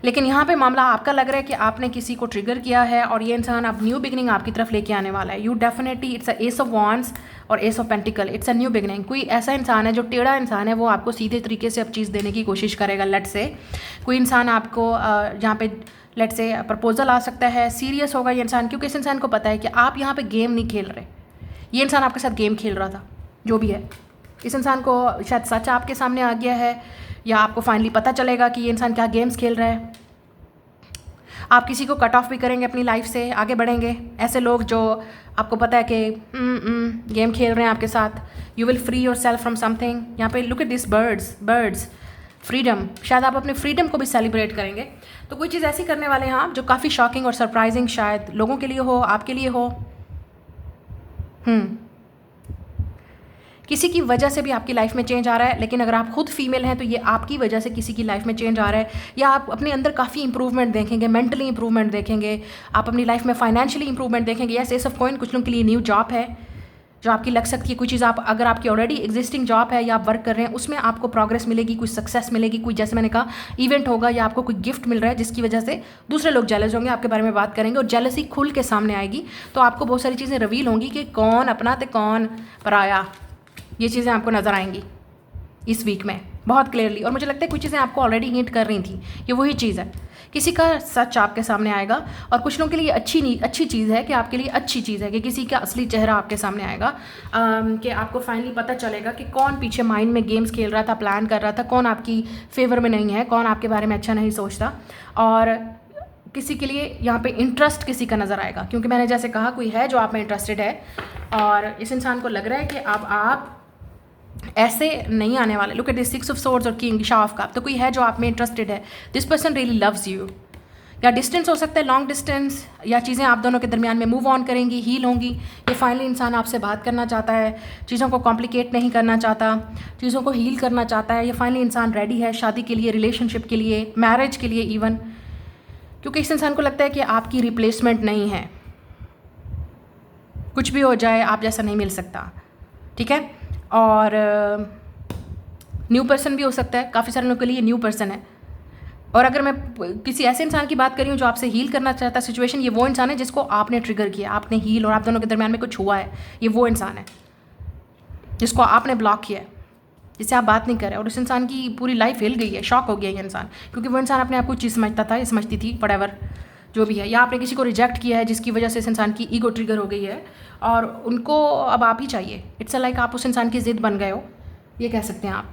लेकिन यहाँ पे मामला आपका लग रहा है कि आपने किसी को ट्रिगर किया है और ये इंसान अब न्यू बिगनिंग आपकी तरफ लेके आने वाला है। You definitely, it's a ace of wands और ace of pentacle, it's a new beginning. कोई ऐसा इंसान है जो टेढ़ा इंसान है, वो आपको सीधे तरीके से अब चीज़ देने की कोशिश करेगा। लेट से कोई इंसान आपको यहाँ पे लेट से प्रपोजल आ सकता है, सीरियस होगा ये इंसान, क्योंकि इस इंसान को पता है कि आप यहाँ पे गेम नहीं खेल रहे। ये इंसान आपके साथ गेम खेल रहा था, जो भी है। इस इंसान को शायद सच आपके सामने आ गया है, या आपको फाइनली पता चलेगा कि ये इंसान क्या गेम्स खेल रहा है। आप किसी को कट ऑफ भी करेंगे अपनी लाइफ से, आगे बढ़ेंगे। ऐसे लोग जो आपको पता है कि गेम खेल रहे हैं आपके साथ। You will free your self from something. यहाँ पे look at this birds, freedom. शायद आप अपने फ्रीडम को भी सेलिब्रेट करेंगे। तो कोई चीज़ ऐसी करने वाले हैं आप जो काफ़ी शॉकिंग और सरप्राइजिंग शायद लोगों के लिए हो, आपके लिए हो। किसी की वजह से भी आपकी लाइफ में चेंज आ रहा है, लेकिन अगर आप खुद फीमेल हैं तो ये आपकी वजह से किसी की लाइफ में चेंज आ रहा है, या आप अपने अंदर काफ़ी इंप्रूवमेंट देखेंगे, मेंटली इंप्रूवमेंट देखेंगे, आप अपनी लाइफ में फाइनेंशियली इंप्रूवमेंट देखेंगे। यस, एस ऑफ कॉइन, कुछ लोगों के लिए न्यू जॉब है जो आपकी लग सकती है। कोई चीज़ आप, अगर आपकी ऑलरेडी एग्जिस्टिंग जॉब है या आप वर्क कर रहे हैं, उसमें आपको प्रोग्रेस मिलेगी, कुछ सक्सेस मिलेगी। कोई, जैसे मैंने कहा, इवेंट होगा या आपको कोई गिफ्ट मिल रहा है जिसकी वजह से दूसरे लोग जेलस होंगे, आपके बारे में बात करेंगे और जेलसी खुल के सामने आएगी। तो आपको बहुत सारी चीज़ें रिवील होंगी कि कौन अपना तो कौन पराया। ये चीज़ें आपको नज़र आएंगी इस वीक में बहुत क्लियरली। और मुझे लगता है कुछ चीज़ें आपको ऑलरेडी हिंट कर रही थी, ये वही चीज़ है। किसी का सच आपके सामने आएगा, और कुछ लोगों के लिए अच्छी चीज़ है कि आपके लिए अच्छी चीज़ है कि किसी का असली चेहरा आपके सामने आएगा, कि आपको फाइनली पता चलेगा कि कौन पीछे माइंड में गेम्स खेल रहा था, प्लान कर रहा था, कौन आपकी फेवर में नहीं है, कौन आपके बारे में अच्छा नहीं सोचता। और किसी के लिए यहाँ पे इंटरेस्ट किसी का नज़र आएगा, क्योंकि मैंने जैसे कहा कोई है जो आप में इंटरेस्टेड है, और इस इंसान को लग रहा है कि अब आप ऐसे नहीं आने वाले। Look at this 6 of swords और किंग, शाह ऑफ कप। तो कोई है जो आप में इंटरेस्टेड है। This person really loves you. या डिस्टेंस हो सकता है, लॉन्ग डिस्टेंस, या चीज़ें आप दोनों के दरमियान में मूव ऑन करेंगी, हील होंगी। ये फाइनली इंसान आपसे बात करना चाहता है, चीज़ों को कॉम्प्लिकेट नहीं करना चाहता, चीज़ों को हील करना चाहता है। ये फाइनली इंसान रेडी है शादी के लिए, रिलेशनशिप के लिए, मैरिज के लिए इवन, क्योंकि इस इंसान को लगता है कि आपकी रिप्लेसमेंट नहीं है। कुछ भी हो जाए, आप जैसा नहीं मिल सकता, ठीक है। और न्यू पर्सन भी हो सकता है, काफ़ी सारे लोगों के लिए न्यू पर्सन है। और अगर मैं किसी ऐसे इंसान की बात कर रही हूँ जो आपसे हील करना चाहता है सिचुएशन, ये वो इंसान है जिसको आपने ट्रिगर किया, आपने हील, और आप दोनों के दरमियान में कुछ हुआ है। ये वो इंसान है जिसको आपने ब्लॉक किया है, जिससे आप बात नहीं कर रहे, और उस इंसान की पूरी लाइफ हिल गई है, शॉक हो गया ये इंसान, क्योंकि वो इंसान अपने आप को चीज़ समझता था या समझती थी, व्हाटएवर जो भी है। या आपने किसी को रिजेक्ट किया है जिसकी वजह से इस इंसान की ईगो ट्रिगर हो गई है, और उनको अब आप ही चाहिए। इट्स लाइक आप उस इंसान की ज़िद बन गए हो, ये कह सकते हैं आप,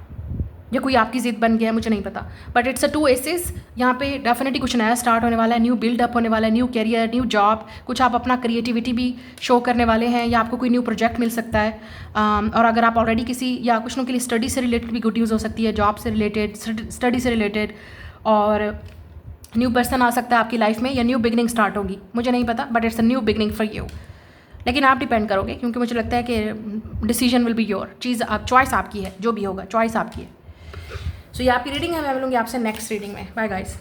या कोई आपकी ज़िद बन गया है, मुझे नहीं पता। But it's a 2 aces. यहाँ पे डेफिनेटली कुछ नया स्टार्ट होने वाला है, न्यू बिल्डअप होने वाला है, न्यू कैरियर, न्यू जॉब, कुछ आप अपना क्रिएटिविटी भी शो करने वाले हैं, या आपको कोई न्यू प्रोजेक्ट मिल सकता है। और अगर आप ऑलरेडी किसी, या कुछ लोगों के लिए स्टडी से रिलेटेड भी गुड न्यूज़ हो सकती है, जॉब से रिलेटेड, स्टडी से रिलेटेड, और न्यू पर्सन आ सकता है आपकी लाइफ में, या न्यू बिगनिंग स्टार्ट होगी, मुझे नहीं पता, but it's a new beginning for you. लेकिन आप डिपेंड करोगे, क्योंकि मुझे लगता है कि डिसीजन विल बी योर, चीज़ आप, चॉइस आपकी है, जो भी होगा चॉइस आपकी है। सो ये आपकी रीडिंग है, मैं मिलूंगी आपसे नेक्स्ट रीडिंग में। Bye guys.